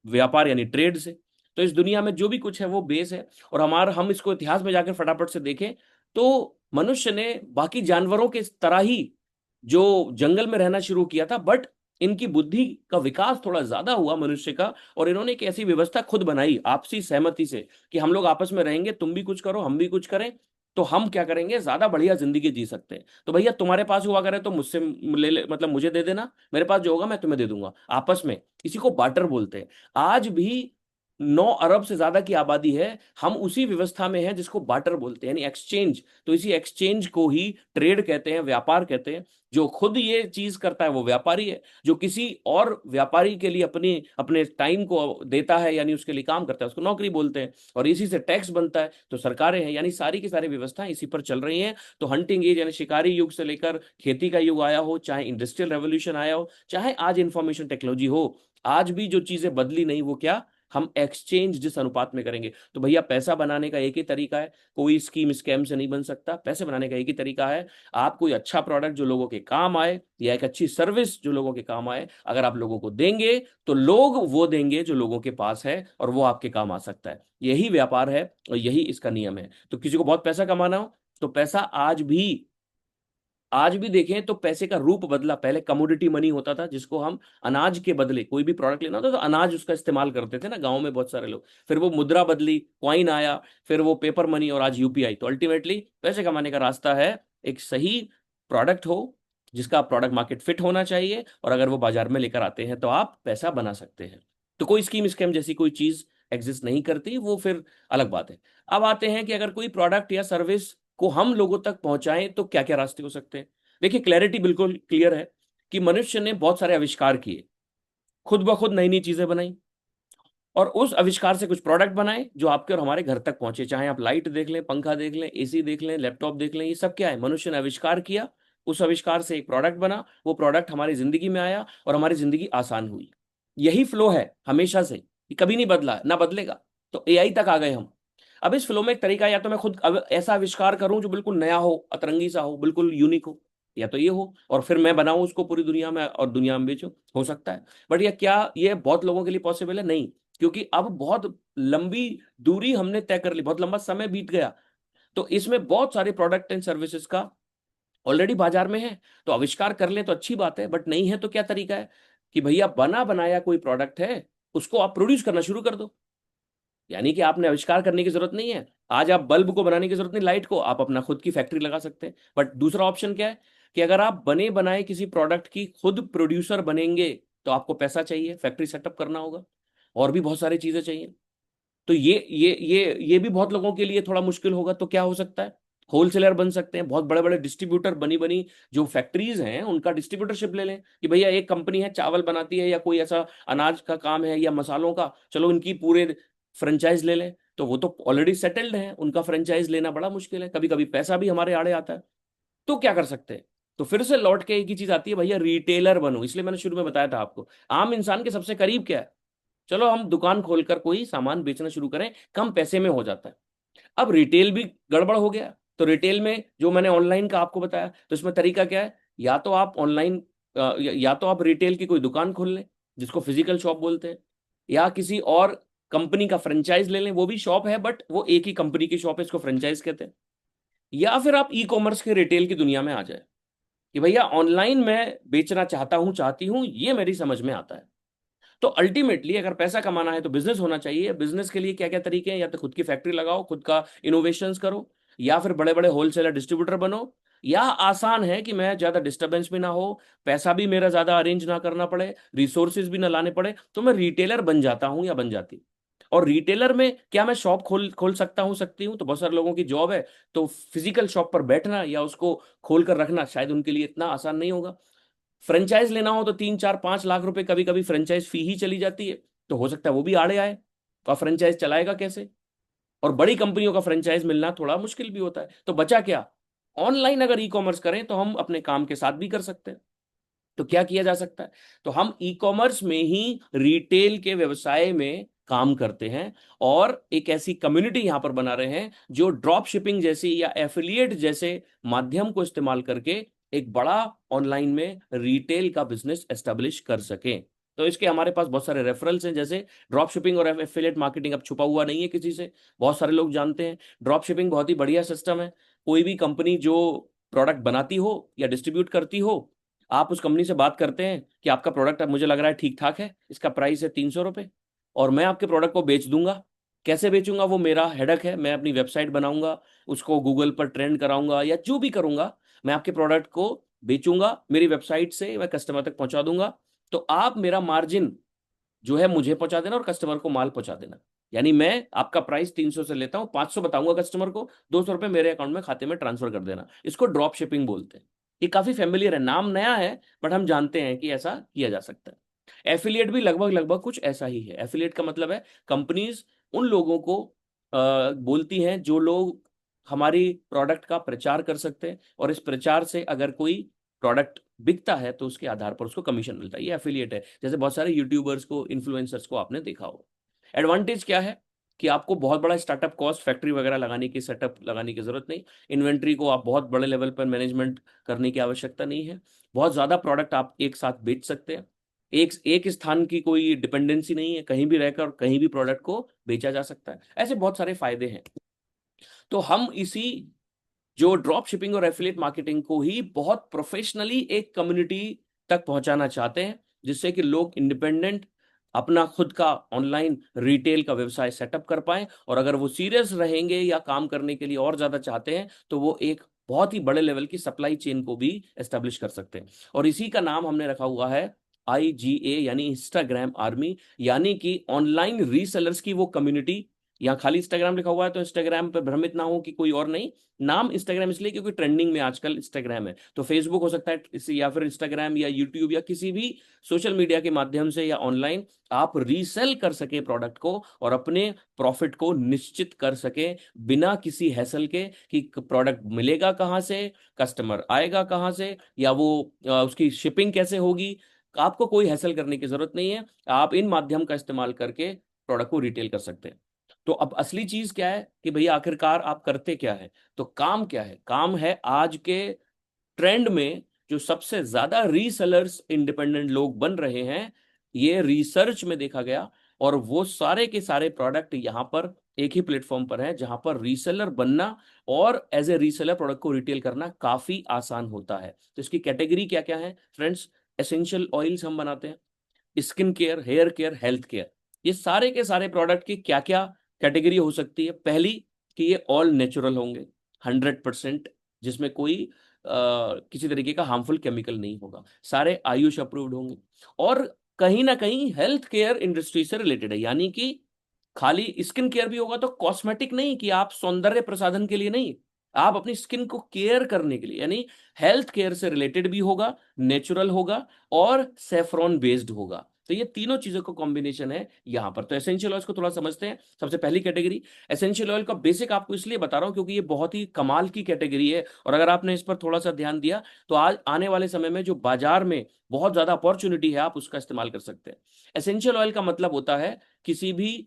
व्यापार यानी ट्रेड से। तो इस दुनिया में जो भी कुछ है वो बेस है। और हम इसको इतिहास में जाकर फटाफट से देखें तो मनुष्य ने बाकी जानवरों के तरह ही जो जंगल में रहना शुरू किया था, बट इनकी बुद्धि का विकास थोड़ा ज्यादा हुआ मनुष्य का, और इन्होंने एक ऐसी व्यवस्था खुद बनाई आपसी सहमति से कि हम लोग आपस में रहेंगे, तुम भी कुछ करो हम भी कुछ करें, तो हम क्या करेंगे, ज्यादा बढ़िया जिंदगी जी सकते हैं। तो भैया तुम्हारे पास हुआ करे तो मुझसे मतलब मुझे दे देना, मेरे पास जो होगा मैं तुम्हें दे दूंगा, आपस में। इसी को बार्टर बोलते हैं। आज भी 9 अरब से ज्यादा की आबादी है, हम उसी व्यवस्था में हैं जिसको बार्टर बोलते हैं, यानी एक्सचेंज। तो इसी एक्सचेंज को ही ट्रेड कहते हैं, व्यापार कहते हैं। जो खुद ये चीज करता है वो व्यापारी है, जो किसी और व्यापारी के लिए अपनी अपने टाइम को देता है, यानी उसके लिए काम करता है, उसको नौकरी बोलते हैं। और इसी से टैक्स बनता है, तो सरकारें हैं, यानी सारी की सारी व्यवस्थाएं इसी पर चल रही हैं। तो हंटिंग एज यानी शिकारी युग से लेकर खेती का युग आया हो, चाहे इंडस्ट्रियल रेवोल्यूशन आया हो, चाहे आज इंफॉर्मेशन टेक्नोलॉजी हो, आज भी जो चीजें बदली नहीं वो क्या, हम एक्सचेंज जिस अनुपात में करेंगे। तो भैया पैसा बनाने का एक ही तरीका है, कोई स्कीम स्कैम से नहीं बन सकता। पैसे बनाने का एक ही तरीका है, आप कोई अच्छा प्रोडक्ट जो लोगों के काम आए, या एक अच्छी सर्विस जो लोगों के काम आए, अगर आप लोगों को देंगे तो लोग वो देंगे जो लोगों के पास है, और वो आपके काम आ सकता है। यही व्यापार है और यही इसका नियम है। तो किसी को बहुत पैसा कमाना हो तो पैसा आज भी देखें तो पैसे का रूप बदला। पहले कमोडिटी मनी होता था, जिसको हम अनाज के बदले, कोई भी प्रोडक्ट लेना होता तो अनाज उसका इस्तेमाल करते थे ना गांव में बहुत सारे लोग। फिर वो मुद्रा बदली, कॉइन आया, फिर वो पेपर मनी, और आज यूपीआई। तो अल्टीमेटली पैसे कमाने का रास्ता है एक सही प्रोडक्ट हो, जिसका प्रोडक्ट मार्केट फिट होना चाहिए, और अगर वो बाजार में लेकर आते हैं तो आप पैसा बना सकते हैं। तो कोई स्कीम स्कैम जैसी कोई चीज एग्जिस्ट नहीं करती, वो फिर अलग बात है। अब आते हैं कि अगर कोई प्रोडक्ट या सर्विस को हम लोगों तक पहुंचाएं तो क्या क्या रास्ते हो सकते हैं। देखिए, क्लैरिटी बिल्कुल क्लियर है कि मनुष्य ने बहुत सारे आविष्कार किए, खुद ब खुद नई नई चीजें बनाई, और उस आविष्कार से कुछ प्रोडक्ट बनाए जो आपके और हमारे घर तक पहुंचे। चाहे आप लाइट देख लें, पंखा देख लें, एसी देख लें, लैपटॉप देख लें, ये सब क्या है, मनुष्य ने आविष्कार किया, उस आविष्कार से एक प्रोडक्ट बना, वो प्रोडक्ट हमारी जिंदगी में आया और हमारी जिंदगी आसान हुई। यही फ्लो है हमेशा से, ये कभी नहीं बदला, ना बदलेगा। तो एआई तक आ गए हम। अब इस फ्लो में एक तरीका, या तो मैं खुद ऐसा आविष्कार करूं जो बिल्कुल नया हो, अतरंगी सा हो, बिल्कुल यूनिक हो, या तो ये हो, और फिर मैं बनाऊं उसको पूरी दुनिया में और दुनिया में बेचूं, हो सकता है। बट ये बहुत लोगों के लिए पॉसिबल है? नहीं, क्योंकि अब बहुत लंबी दूरी हमने तय कर ली, बहुत लंबा समय बीत गया। तो इसमें बहुत सारे प्रोडक्ट एंड सर्विसेज का ऑलरेडी बाजार में है। तो आविष्कार कर ले तो अच्छी बात है, बट नहीं है तो क्या तरीका है कि भैया बना बनाया कोई प्रोडक्ट है, उसको आप प्रोड्यूस करना शुरू कर दो। यानी कि आपने आविष्कार करने की जरूरत नहीं है, आज आप बल्ब को बनाने की जरूरत नहीं, लाइट को आप अपना खुद की फैक्ट्री लगा सकते हैं। बट दूसरा ऑप्शन क्या है कि अगर आप बने बनाए किसी प्रोडक्ट की खुद प्रोड्यूसर बनेंगे तो आपको पैसा चाहिए, फैक्ट्री सेटअप करना होगा, और भी बहुत सारी चीजें चाहिए। तो ये भी बहुत लोगों के लिए थोड़ा मुश्किल होगा। तो क्या हो सकता है, होलसेलर बन सकते हैं, बहुत बड़े बड़े डिस्ट्रीब्यूटर, बनी बनी जो फैक्ट्रीज हैं उनका डिस्ट्रीब्यूटरशिप ले लें कि भैया एक कंपनी है चावल बनाती है या कोई ऐसा अनाज का काम है या मसालों का, चलो इनकी पूरे फ्रेंचाइज ले लें। तो वो तो ऑलरेडी सेटल्ड है, उनका फ्रेंचाइज लेना बड़ा मुश्किल है, कभी कभी पैसा भी हमारे आड़े आता है। तो क्या कर सकते हैं, तो फिर से लौट के एक ही चीज आती है, भैया रिटेलर बनो। इसलिए मैंने शुरू में बताया था आपको, आम इंसान के सबसे करीब क्या है, चलो हम दुकान खोलकर कोई सामान बेचना शुरू करें, कम पैसे में हो जाता है। अब रिटेल भी गड़बड़ हो गया। तो रिटेल में जो मैंने ऑनलाइन का आपको बताया, तो इसमें तरीका क्या है, या तो आप ऑनलाइन या तो आप रिटेल की कोई दुकान खोल लें जिसको फिजिकल शॉप बोलते हैं, या किसी और कंपनी का फ्रेंचाइज ले लें, वो भी शॉप है बट वो एक ही कंपनी की शॉप है, इसको फ्रेंचाइज कहते हैं। या फिर आप ई कॉमर्स के रिटेल की दुनिया में आ जाए कि भैया ऑनलाइन मैं बेचना चाहता हूं, चाहती हूं, ये मेरी समझ में आता है। तो अल्टीमेटली अगर पैसा कमाना है तो बिजनेस होना चाहिए। बिजनेस के लिए क्या क्या तरीके हैं, या तो खुद की फैक्ट्री लगाओ, खुद का इनोवेशंस करो, या फिर बड़े बड़े होलसेलर डिस्ट्रीब्यूटर बनो, या आसान है कि मैं ज्यादा डिस्टरबेंस भी ना हो, पैसा भी मेरा ज्यादा अरेंज ना करना पड़े, रिसोर्सेज भी ना लाने पड़े, तो मैं रिटेलर बन जाता हूं या बन जाती। और रिटेलर में क्या मैं शॉप खोल खोल सकता हूं, सकती हूं, तो बहुत सारे लोगों की जॉब है, तो फिजिकल शॉप पर बैठना या उसको खोल कर रखना शायद उनके लिए इतना आसान नहीं होगा। फ्रेंचाइज लेना हो तो 3 4 5 लाख रुपए कभी कभी फ्रेंचाइज फी ही चली जाती है, तो हो सकता है वो भी आड़े आए, तो फ्रेंचाइज चलाएगा कैसे। और बड़ी कंपनियों का फ्रेंचाइज मिलना थोड़ा मुश्किल भी होता है। तो बचा क्या, ऑनलाइन अगर ई कॉमर्स करें तो हम अपने काम के साथ भी कर सकते हैं। तो क्या किया जा सकता है, तो हम ई कॉमर्स में ही रिटेल के व्यवसाय में काम करते हैं, और एक ऐसी कम्युनिटी यहां पर बना रहे हैं जो ड्रॉप शिपिंग जैसी या एफिलिएट जैसे माध्यम को इस्तेमाल करके एक बड़ा ऑनलाइन में रिटेल का बिजनेस एस्टेब्लिश कर सके। तो इसके हमारे पास बहुत सारे रेफरल्स हैं, जैसे ड्रॉप शिपिंग और एफिलिएट मार्केटिंग अब छुपा हुआ नहीं है किसी से, बहुत सारे लोग जानते हैं। ड्रॉप शिपिंग बहुत ही बढ़िया सिस्टम है। कोई भी कंपनी जो प्रोडक्ट बनाती हो या डिस्ट्रीब्यूट करती हो, आप उस कंपनी से बात करते हैं कि आपका प्रोडक्ट अब मुझे लग रहा है ठीक ठाक है, इसका प्राइस है 300 रुपये, और मैं आपके प्रोडक्ट को बेच दूंगा। कैसे बेचूंगा वो मेरा हेडक है, मैं अपनी वेबसाइट बनाऊंगा, उसको गूगल पर ट्रेंड कराऊंगा या जो भी करूंगा, मैं आपके प्रोडक्ट को बेचूंगा, मेरी वेबसाइट से मैं कस्टमर तक पहुंचा दूंगा। तो आप मेरा मार्जिन जो है मुझे पहुंचा देना और कस्टमर को माल पहुंचा देना। यानी मैं आपका प्राइस 300 से लेता हूं, 500 बताऊंगा कस्टमर को, 200 रुपये मेरे अकाउंट में खाते में ट्रांसफर कर देना। इसको ड्रॉप शिपिंग बोलते हैं। ये काफी फेमिलियर है, नाम नया है, बट हम जानते हैं कि ऐसा किया जा सकता है। एफिलिएट भी लगभग लगभग कुछ ऐसा ही है। एफिलिएट का मतलब है कंपनीज उन लोगों को बोलती हैं जो लोग हमारी प्रोडक्ट का प्रचार कर सकते हैं, और इस प्रचार से अगर कोई प्रोडक्ट बिकता है तो उसके आधार पर उसको कमीशन मिलता है। ये एफिलिएट है। जैसे बहुत सारे यूट्यूबर्स को, इन्फ्लुएंसर्स को आपने देखा हो। एडवांटेज क्या है कि आपको बहुत बड़ा स्टार्टअप कॉस्ट, फैक्ट्री वगैरह लगाने की, सेटअप लगाने की जरूरत नहीं। इन्वेंट्री को आप बहुत बड़े लेवल पर मैनेजमेंट करने की आवश्यकता नहीं है। बहुत ज्यादा प्रोडक्ट आप एक साथ बेच सकते हैं। एक एक स्थान की कोई डिपेंडेंसी नहीं है, कहीं भी रहकर कहीं भी प्रोडक्ट को बेचा जा सकता है। ऐसे बहुत सारे फायदे हैं। तो हम इसी जो ड्रॉप शिपिंग और एफिलिएट मार्केटिंग को ही बहुत प्रोफेशनली एक कम्युनिटी तक पहुंचाना चाहते हैं, जिससे कि लोग इंडिपेंडेंट अपना खुद का ऑनलाइन रिटेल का व्यवसाय सेटअप कर पाए, और अगर वो सीरियस रहेंगे या काम करने के लिए और ज्यादा चाहते हैं तो वो एक बहुत ही बड़े लेवल की सप्लाई चेन को भी एस्टेब्लिश कर सकते हैं। और इसी का नाम हमने रखा हुआ है IGA, यानी इंस्टाग्राम आर्मी, यानी कि ऑनलाइन रीसेलर्स की वो कम्युनिटी। यहाँ खाली इंस्टाग्राम लिखा हुआ है तो इंस्टाग्राम पे भ्रमित ना हो कि कोई और नहीं। नाम इंस्टाग्राम इसलिए क्योंकि ट्रेंडिंग में आजकल इंस्टाग्राम है, तो फेसबुक हो सकता है या फिर इंस्टाग्राम या यूट्यूब या किसी भी सोशल मीडिया के माध्यम से या ऑनलाइन आप रीसेल कर सके प्रोडक्ट को, और अपने प्रॉफिट को निश्चित कर सके बिना किसी हैसल के कि प्रोडक्ट मिलेगा कहाँ से, कस्टमर आएगा कहाँ से, या वो उसकी शिपिंग कैसे होगी। आपको कोई हैसल करने की जरूरत नहीं है। आप इन माध्यम का इस्तेमाल करके प्रोडक्ट को रिटेल कर सकते हैं। तो अब असली चीज क्या है कि भैया आखिरकार आप करते क्या है, तो काम क्या है, काम है आज के ट्रेंड में जो सबसे ज्यादा रीसेलर्स इंडिपेंडेंट लोग बन रहे हैं, ये रिसर्च में देखा गया। और वो सारे के सारे प्रोडक्ट यहां पर एक ही प्लेटफॉर्म पर है जहां पर रीसेलर बनना और एज ए रीसेलर प्रोडक्ट को रिटेल करना काफी आसान होता है। तो इसकी कैटेगरी क्या क्या है फ्रेंड्स, एसेंशियल ऑयल्स हम बनाते हैं, skin care, hair care, health care. ये सारे के सारे प्रोडक्ट की क्या क्या कैटेगरी हो सकती है। पहली कि ये ऑल नेचुरल होंगे, 100%, जिसमें कोई किसी तरीके का हार्मफुल केमिकल नहीं होगा, सारे आयुष अप्रूव्ड होंगे, और कहीं ना कहीं हेल्थ केयर इंडस्ट्री से रिलेटेड है। यानी कि खाली स्किन केयर भी होगा तो कॉस्मेटिक नहीं, कि आप सौंदर्य प्रसाधन के लिए नहीं, आप अपनी स्किन को केयर करने के लिए, यानी हेल्थ केयर से रिलेटेड भी होगा, नेचुरल होगा और सेफ्रॉन बेस्ड होगा। तो ये तीनों चीजों का कॉम्बिनेशन है यहां पर। तो एसेंशियल ऑयल्स को थोड़ा समझते हैं। सबसे पहली कैटेगरी, एसेंशियल ऑयल का बेसिक आपको इसलिए बता रहा हूं क्योंकि ये बहुत ही कमाल की कैटेगरी है, और अगर आपने इस पर थोड़ा सा ध्यान दिया तो आज आने वाले समय में जो बाजार में बहुत ज्यादा अपॉर्चुनिटी है, आप उसका इस्तेमाल कर सकते हैं। एसेंशियल ऑयल का मतलब होता है किसी भी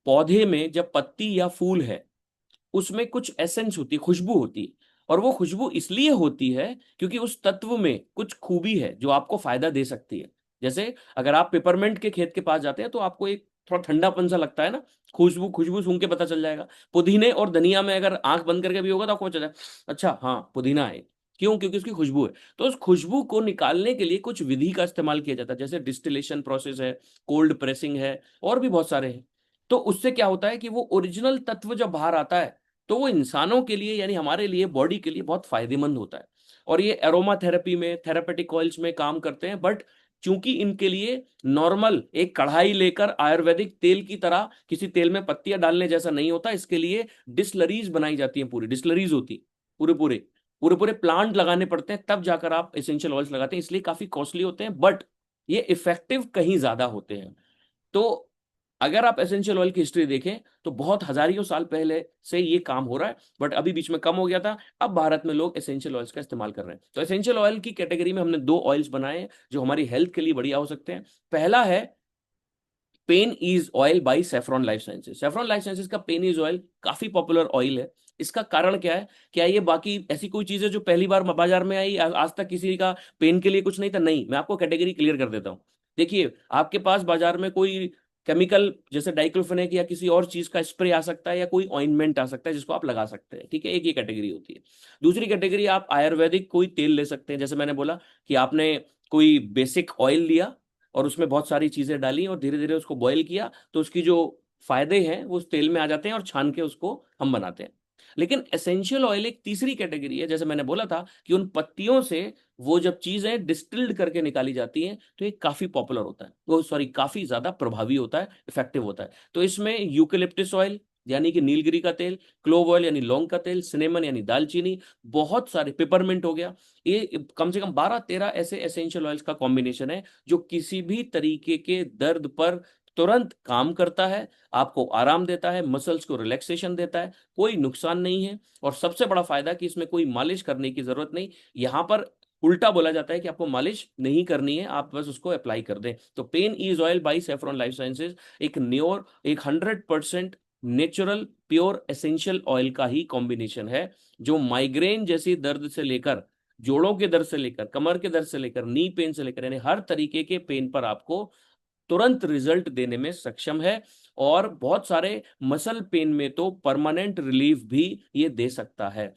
पौधे में जब पत्ती या फूल है, उसमें कुछ एसेंस होती है, खुशबू होती है, और वो खुशबू इसलिए होती है क्योंकि उस तत्व में कुछ खूबी है जो आपको फायदा दे सकती है। जैसे अगर आप पेपरमेंट के खेत के पास जाते हैं तो आपको एक थोड़ा ठंडापन सा लगता है ना, खुशबू खुशबू सूंघ के पता चल जाएगा। पुदीने और धनिया में अगर आंख बंद करके भी होगा तो आपको पता चल जाएगा, अच्छा हाँ पुदीना है, क्यों? क्योंकि उसकी खुशबू है। तो उस खुशबू को निकालने के लिए कुछ विधि का इस्तेमाल किया जाता है, जैसे डिस्टिलेशन प्रोसेस है, कोल्ड प्रेसिंग है, और भी बहुत सारे हैं। तो उससे क्या होता है कि वो ओरिजिनल तत्व जब बाहर आता है तो वो इंसानों के लिए, यानी हमारे लिए, बॉडी के लिए बहुत फायदेमंद होता है। और ये एरोमा थेरेपी में, थेरापेटिक ऑयल्स में काम करते हैं, बट चूंकि इनके लिए नॉर्मल एक कढ़ाई लेकर आयुर्वेदिक तेल की तरह किसी तेल में पत्तियां डालने जैसा नहीं होता, इसके लिए डिस्लरीज बनाई जाती हैं, पूरी डिस्लरीज होती, पूरे पूरे पूरे पूरे प्लांट लगाने पड़ते हैं, तब जाकर आप एसेंशियल ऑयल्स लगाते हैं, इसलिए काफी कॉस्टली होते हैं, बट ये इफेक्टिव कहीं ज्यादा होते हैं। तो अगर आप एसेंशियल ऑयल की हिस्ट्री देखें तो बहुत हजारियों साल पहले से ये काम हो रहा है, बट अभी बीच में कम हो गया था। अब भारत में लोग एसेंशियल ऑयल्स का इस्तेमाल कर रहे हैं। तो एसेंशियल ऑयल की कैटेगरी में हमने दो ऑयल्स बनाए हैं जो हमारी हेल्थ के लिए बढ़िया हो सकते हैं। पहला है Pain Ease oil by Saffron Life Sciences. Saffron Life Sciences का पेन ईज ऑयल काफी पॉपुलर ऑयल है। इसका कारण क्या है? क्या ये बाकी ऐसी कोई चीज है जो पहली बार बाजार में आई, आज तक किसी का पेन के लिए कुछ नहीं था? नहीं, मैं आपको कैटेगरी क्लियर कर देता हूँ। देखिए, आपके पास बाजार में कोई केमिकल जैसे डाइक्लोफेनेक या किसी और चीज का स्प्रे आ सकता है, या कोई ऑइंटमेंट आ सकता है जिसको आप लगा सकते हैं, ठीक है, एक ये कैटेगरी होती है। दूसरी कैटेगरी, आप आयुर्वेदिक कोई तेल ले सकते हैं, जैसे मैंने बोला कि आपने कोई बेसिक ऑयल लिया और उसमें बहुत सारी चीजें डाली और धीरे धीरे उसको बॉईल किया, तो उसकी जो फायदे हैं वो उस तेल में आ जाते हैं, और छान के उसको हम बनाते हैं। लेकिन एसेंशियल ऑयल एक तीसरी कैटेगरी है। जैसे मैंने बोला था कि उन पत्तियों से वो जब चीजें डिस्टिल्ड करके निकाली जाती हैं तो ये काफी पॉपुलर होता है, वो सॉरी काफी ज्यादा प्रभावी होता है, इफेक्टिव होता है। तो इसमें यूकेलिप्टिस ऑयल यानी कि नीलगिरी का तेल, क्लोव ऑयल यानी लौंग का तेल, सिनेमन यानी दालचीनी, बहुत सारे, पेपरमिंट हो गया, ये कम से कम 12-13 ऐसे एसेंशियल ऑयल्स का कॉम्बिनेशन है जो किसी भी तरीके के दर्द पर तुरंत काम करता है, आपको आराम देता है, मसल्स को रिलैक्सेशन देता है, कोई नुकसान नहीं है। और सबसे बड़ा फायदा कि इसमें कोई मालिश करने की जरूरत नहीं। यहां पर उल्टा बोला जाता है कि आपको मालिश नहीं करनी है, आप बस उसको अप्लाई कर दें। तो Pain Ease oil by Saffron Life Sciences एक 100% नेचुरल प्योर एसेंशियल ऑयल का ही कॉम्बिनेशन है, जो माइग्रेन जैसी दर्द से लेकर, जोड़ों के दर्द से लेकर, कमर के दर्द से लेकर, नी पेन से लेकर, यानी हर तरीके के पेन पर आपको तुरंत रिजल्ट देने में सक्षम है। और बहुत सारे मसल पेन में तो परमानेंट रिलीफ भी ये दे सकता है।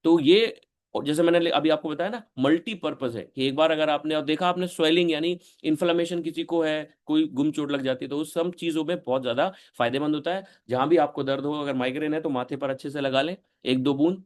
तो ये, और जैसे मैंने अभी आपको बताया ना, मल्टीपर्पज है कि एक बार अगर आपने और देखा आपने स्वेलिंग यानी इन्फ्लेमेशन किसी को है, कोई गुम चोट लग जाती है, तो उस सब चीजों में बहुत ज्यादा फायदेमंद होता है। जहां भी आपको दर्द हो, अगर माइग्रेन है तो माथे पर अच्छे से लगा लें 1-2 बूंद,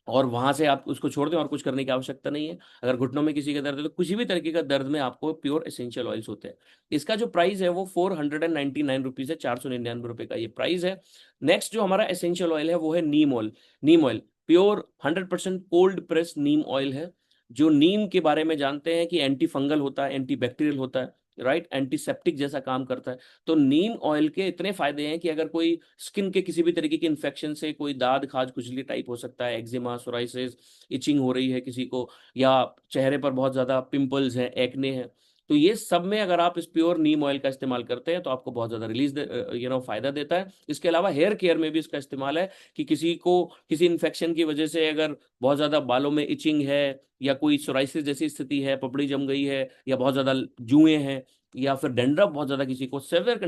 और वहां से आप उसको छोड़ दें, और कुछ करने की आवश्यकता नहीं है। अगर घुटनों में किसी का दर्द है तो किसी भी तरीके का दर्द में आपको प्योर एसेंशियल ऑयल्स होते हैं। इसका जो प्राइस है वो 499 रुपीज है, 499 रुपए का ये प्राइस है। नेक्स्ट जो हमारा एसेंशियल ऑयल है वो है नीम ऑयल। नीम ऑयल प्योर 100% कोल्ड प्रेस नीम ऑयल है, जो नीम के बारे में जानते हैं कि एंटी फंगल होता है, एंटी बैक्टीरियल होता है, राइट, एंटीसेप्टिक जैसा काम करता है। तो नीम ऑयल के इतने फायदे हैं कि अगर कोई स्किन के किसी भी तरीके के इन्फेक्शन से, कोई दाद खाज खुजली टाइप हो सकता है, एक्जिमा, सोराइसिस, इचिंग हो रही है किसी को, या चेहरे पर बहुत ज्यादा पिंपल्स हैं, एक्ने हैं, तो ये सब में अगर आप इस प्योर नीम ऑयल का इस्तेमाल करते हैं तो आपको बहुत ज्यादा फायदा देता है। इसके अलावा हेयर केयर में भी इसका इस्तेमाल है कि किसी को किसी इन्फेक्शन की वजह से अगर बहुत ज्यादा बालों में इचिंग है, या कोई सोराइसिस जैसी स्थिति है, पपड़ी जम गई है, या बहुत ज्यादा जुएं हैं, या फिर डेंड्रफ बहुत ज्यादा किसी को, सेवियर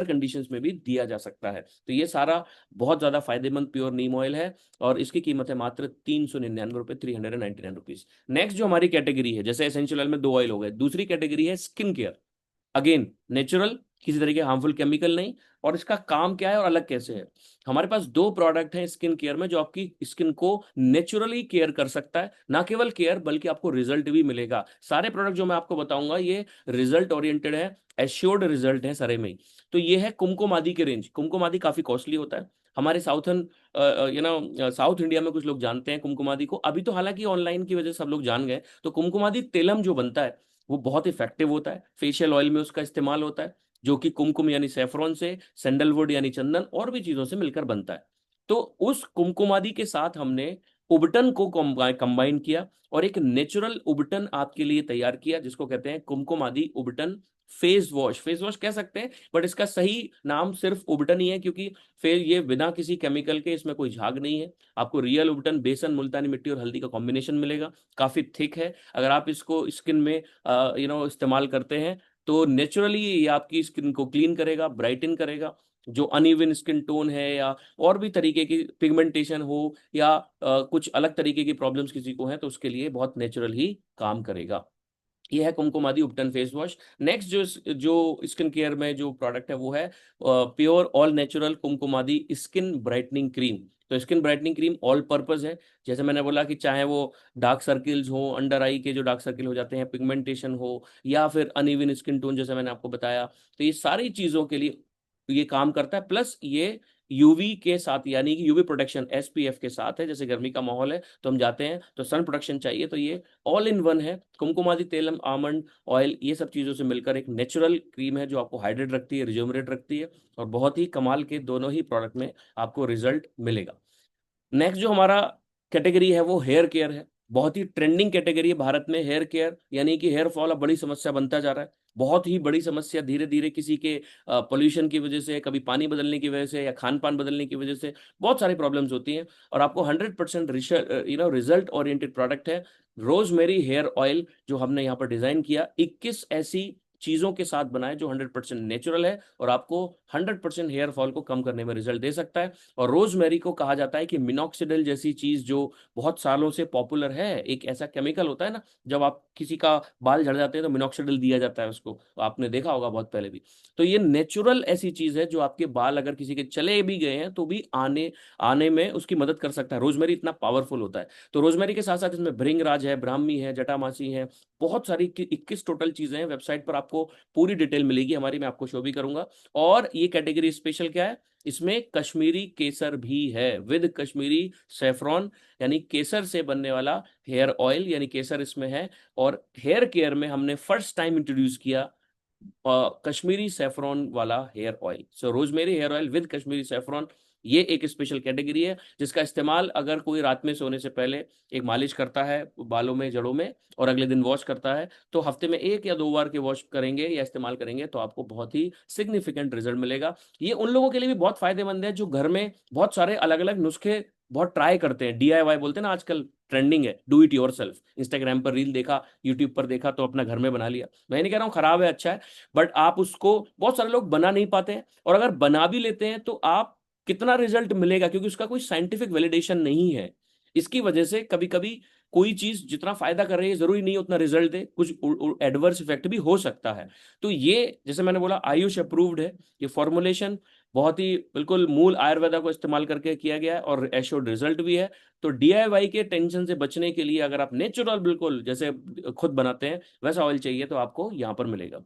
कंडीशंस में भी दिया जा सकता है। तो ये सारा बहुत ज्यादा फायदेमंद प्योर नीम ऑयल है, और इसकी कीमत है मात्र 399 रुपए, 399 रुपीज। नेक्स्ट जो हमारी कैटेगरी है, जैसे एसेंशियल ऑयल में दो ऑयल हो गए, दूसरी कैटेगरी है स्किन केयर। अगेन नेचुरल, किसी तरह के हार्मफुल केमिकल नहीं, और इसका काम क्या है और अलग कैसे है। हमारे पास दो प्रोडक्ट हैं स्किन केयर में जो आपकी स्किन को नेचुरली केयर कर सकता है, ना केवल केयर बल्कि आपको रिजल्ट भी मिलेगा। सारे प्रोडक्ट जो मैं आपको बताऊंगा ये रिजल्ट ओरिएंटेड है, एश्योर्ड रिजल्ट है सारे में ही। तो ये है कुमकुम आदि के रेंज। कुमकुम आदि काफी कॉस्टली होता है। हमारे साउथन साउथ इंडिया में कुछ लोग जानते हैं कुमकुमादी को, अभी तो हालांकि ऑनलाइन की वजह से सब लोग जान गए। तो कुमकुमादी तेलम जो बनता है वो बहुत इफेक्टिव होता है, फेशियल ऑयल में उसका इस्तेमाल होता है, जो कि कुमकुम यानी सेफ्रॉन से, सैंडलवुड यानी चंदन और भी चीजों से मिलकर बनता है। तो उस कुमकुमादी के साथ हमने उबटन को कंबाइन किया और एक नेचुरल उबटन आपके लिए तैयार किया, जिसको कहते हैं Kumkumadi ubtan face wash. Face wash कह सकते हैं बट इसका सही नाम सिर्फ उबटन ही है, क्योंकि फिर ये बिना किसी केमिकल के, इसमें कोई झाग नहीं है। आपको रियल उबटन बेसन, मुल्तानी मिट्टी और हल्दी का कॉम्बिनेशन मिलेगा। काफी थिक है। अगर आप इसको स्किन में इस्तेमाल करते हैं तो नेचुरली ये आपकी स्किन को क्लीन करेगा, ब्राइटन करेगा। जो अनइवन स्किन टोन है या और भी तरीके की पिगमेंटेशन हो या कुछ अलग तरीके की प्रॉब्लम्स किसी को हैं तो उसके लिए बहुत नेचुरल ही काम करेगा। ये है कुमकुमादी उपटन फेस वॉश। नेक्स्ट जो जो स्किन केयर में जो प्रोडक्ट है वो है pure all natural Kumkumadi skin brightening cream. तो skin brightening cream all purpose है। जैसे मैंने बोला कि चाहे वो डार्क सर्किल्स हो, अंडर आई के जो डार्क सर्किल हो जाते हैं, पिगमेंटेशन हो, या फिर अनइवन स्किन टोन जैसे मैंने आपको बताया, तो ये सारी चीजों के लिए ये काम करता है। प्लस ये यूवी के साथ यानी कि यूवी प्रोटेक्शन एसपीएफ के साथ है। जैसे गर्मी का माहौल है तो हम जाते हैं तो सन प्रोटेक्शन चाहिए, तो ये ऑल इन वन है। कुमकुमादी तेलम, आमंड ऑयल, ये सब चीज़ों से मिलकर एक नेचुरल क्रीम है जो आपको हाइड्रेट रखती है, रिज्यूमरेट रखती है, और बहुत ही कमाल के दोनों ही प्रोडक्ट में आपको रिजल्ट मिलेगा। नेक्स्ट जो हमारा कैटेगरी है वो हेयर केयर है। बहुत ही ट्रेंडिंग कैटेगरी है भारत में हेयर केयर, यानी कि हेयर फॉल अब बड़ी समस्या बनता जा रहा है। बहुत ही बड़ी समस्या, धीरे धीरे किसी के पोल्यूशन की वजह से, कभी पानी बदलने की वजह से या खान पान बदलने की वजह से बहुत सारी प्रॉब्लम्स होती हैं। और आपको 100% रिजल्ट ओरिएंटेड प्रोडक्ट है रोजमेरी हेयर ऑयल, जो हमने यहाँ पर डिजाइन किया 21 ऐसी चीजों के साथ बनाए जो 100% नेचुरल है और आपको 100% हेयर फॉल को कम करने में रिजल्ट दे सकता है। और रोजमेरी को कहा जाता है कि मिनॉक्सिडिल जैसी चीज जो बहुत सालों से पॉपुलर है, एक ऐसा केमिकल होता है ना, जब आप किसी का बाल झड़ जाते हैं तो मिनॉक्सिडिल दिया जाता है उसको, तो आपने देखा होगा बहुत पहले भी। तो ये नेचुरल ऐसी चीज है जो आपके बाल अगर किसी के चले भी गए हैं तो भी आने आने में उसकी मदद कर सकता है। रोजमेरी इतना पावरफुल होता है। तो रोजमेरी के साथ साथ इसमें भृंगराज है, ब्राह्मी है, जटामासी है, बहुत सारी 21 टोटल चीजें हैं। वेबसाइट पर आपको पूरी डिटेल मिलेगी हमारी, मैं आपको शो भी करूंगा। और ये कैटेगरी स्पेशल क्या है, इसमें कश्मीरी केसर भी है विद कश्मीरी सेफ्रॉन, यानी केसर से बनने वाला हेयर ऑयल, यानी केसर इसमें है। और हेयर केयर में हमने फर्स्ट टाइम इंट्रोड्यूस किया कश्मीरी सेफ्रॉन वाला hair oil. So rosemary hair oil with Kashmiri saffron, ये एक स्पेशल कैटेगरी है जिसका इस्तेमाल अगर कोई रात में सोने से पहले एक मालिश करता है बालों में, जड़ों में, और अगले दिन वॉश करता है, तो हफ्ते में 1 या 2 बार के वॉश करेंगे या इस्तेमाल करेंगे तो आपको बहुत ही सिग्निफिकेंट रिजल्ट मिलेगा। ये उन लोगों के लिए भी बहुत फायदेमंद है जो घर में बहुत सारे अलग अलग नुस्खे बहुत ट्राई करते हैं। डीआईवाई बोलते हैं ना आजकल, ट्रेंडिंग है, do it your self. Instagram पर रील देखा, यूट्यूब पर देखा तो अपना घर में बना लिया। मैं नहीं कह रहा हूँ खराब है, अच्छा है, बट आप उसको, बहुत सारे लोग बना नहीं पाते हैं, और अगर बना भी लेते हैं तो आप कितना रिजल्ट मिलेगा, क्योंकि उसका कोई साइंटिफिक वैलिडेशन नहीं है। इसकी वजह से कभी कभी कोई चीज जितना फायदा कर रही है जरूरी नहीं उतना रिजल्ट दे, कुछ एडवर्स इफेक्ट भी हो सकता है। तो ये जैसे मैंने बोला आयुष अप्रूव्ड है। ये फॉर्मुलेशन बहुत ही बिल्कुल मूल आयुर्वेदा को इस्तेमाल करके किया गया है और एश्योर्ड रिजल्ट भी है। तो डीआईवाई के टेंशन से बचने के लिए अगर आप नेचुरल बिल्कुल जैसे खुद बनाते हैं वैसा ऑयल चाहिए तो आपको यहाँ पर मिलेगा।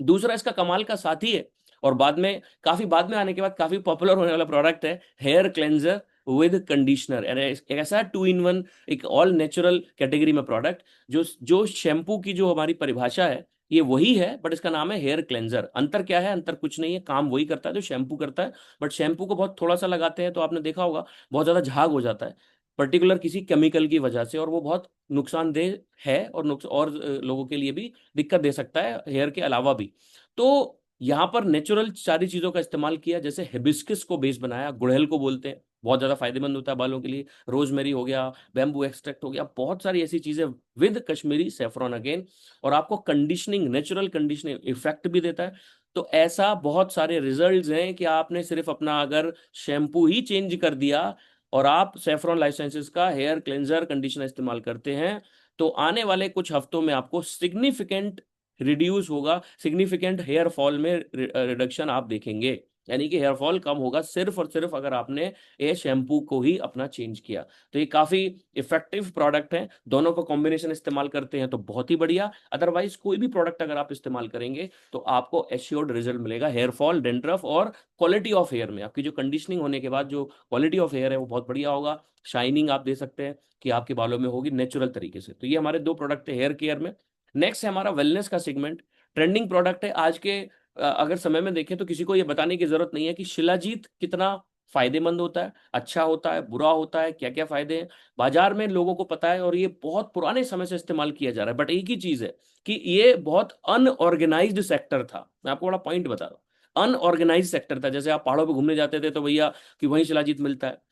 दूसरा इसका कमाल का साथी है, और बाद में, काफी बाद में आने के बाद काफी पॉपुलर होने वाला प्रोडक्ट है हेयर क्लेंजर विद कंडीशनर। एक ऐसा 2 in 1, एक ऑल नेचुरल कैटेगरी में प्रोडक्ट, जो जो शैम्पू की जो हमारी परिभाषा है ये वही है, बट इसका नाम है हेयर क्लेंजर। अंतर क्या है? अंतर कुछ नहीं है, काम वही करता है जो शैम्पू करता है, बट शैम्पू को बहुत थोड़ा सा लगाते हैं तो आपने देखा होगा बहुत ज्यादा झाग हो जाता है पर्टिकुलर किसी केमिकल की वजह से, और वो बहुत नुकसानदेह है और लोगों के लिए भी दिक्कत दे सकता है हेयर के अलावा भी। तो यहाँ पर नेचुरल सारी चीजों का इस्तेमाल किया, जैसे हिबिस्कस को बेस बनाया, गुड़हल को बोलते हैं, बहुत ज्यादा फायदेमंद होता है बालों के लिए, रोजमेरी हो गया, बैम्बू एक्सट्रैक्ट हो गया, बहुत सारी ऐसी चीजें विद कश्मीरी सेफ्रॉन अगेन, और आपको कंडीशनिंग, नेचुरल कंडीशनिंग इफेक्ट भी देता है। तो ऐसा बहुत सारे रिजल्ट्स हैं कि आपने सिर्फ अपना अगर शैम्पू ही चेंज कर दिया और आप सेफ्रॉन लाइफ साइंसेज का हेयर क्लेंजर कंडीशनर इस्तेमाल करते हैं, तो आने वाले कुछ हफ्तों में आपको सिग्निफिकेंट रिड्यूस होगा, सिग्निफिकेंट हेयर फॉल में रिडक्शन आप देखेंगे। यानी कि हेयर फॉल कम होगा सिर्फ और सिर्फ अगर आपने ये शैम्पू को ही अपना चेंज किया। तो ये काफी इफेक्टिव प्रोडक्ट है, दोनों का कॉम्बिनेशन इस्तेमाल करते हैं तो बहुत ही बढ़िया। अदरवाइज कोई भी प्रोडक्ट अगर आप इस्तेमाल करेंगे तो आपको एश्योर्ड रिजल्ट मिलेगा हेयर फॉल, डेंड्रफ और क्वालिटी ऑफ हेयर में। आपकी जो कंडीशनिंग होने के बाद जो क्वालिटी ऑफ हेयर है वो बहुत बढ़िया होगा। शाइनिंग आप दे सकते हैं कि आपके बालों में होगी नेचुरल तरीके से। तो ये हमारे दो प्रोडक्ट है हेयर केयर में। नेक्स्ट है हमारा वेलनेस का सेगमेंट। ट्रेंडिंग प्रोडक्ट है आज के अगर समय में देखें तो किसी को ये बताने की जरूरत नहीं है कि शिलाजीत कितना फायदेमंद होता है, अच्छा होता है, बुरा होता है, क्या क्या फायदे हैं। बाजार में लोगों को पता है और ये बहुत पुराने समय से इस्तेमाल किया जा रहा है। बट एक ही चीज है कि ये बहुत अनऑर्गेनाइज्ड सेक्टर था। मैं आपको बड़ा पॉइंट बता रहा हूँ, अनऑर्गेनाइज सेक्टर था। जैसे आप पहाड़ों पे घूमने जाते थे तो भैया कि वहीं शिलाजीत मिलता है।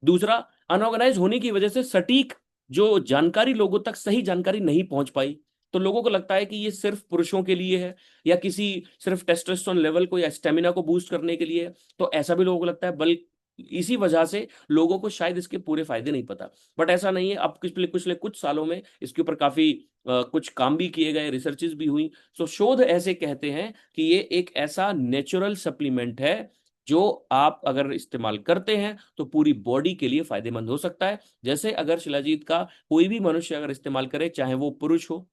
दूसरा, अनऑर्गेनाइज होने की वजह से सटीक जो जानकारी लोगों तक सही जानकारी नहीं पहुंच पाई। तो लोगों को लगता है कि ये सिर्फ पुरुषों के लिए है या किसी सिर्फ टेस्टोस्टेरोन लेवल को या स्टेमिना को बूस्ट करने के लिए है। तो ऐसा भी लोगों को लगता है, बल्कि इसी वजह से लोगों को शायद इसके पूरे फायदे नहीं पता। बट ऐसा नहीं है। अब पिछले कुछ सालों में इसके ऊपर काफी कुछ काम भी किए गए, रिसर्चेस भी हुई। सो शोध ऐसे कहते हैं कि ये एक ऐसा नेचुरल सप्लीमेंट है जो आप अगर इस्तेमाल करते हैं तो पूरी बॉडी के लिए फायदेमंद हो सकता है। जैसे अगर शिलाजीत का कोई भी मनुष्य अगर इस्तेमाल करे, चाहे वो पुरुष हो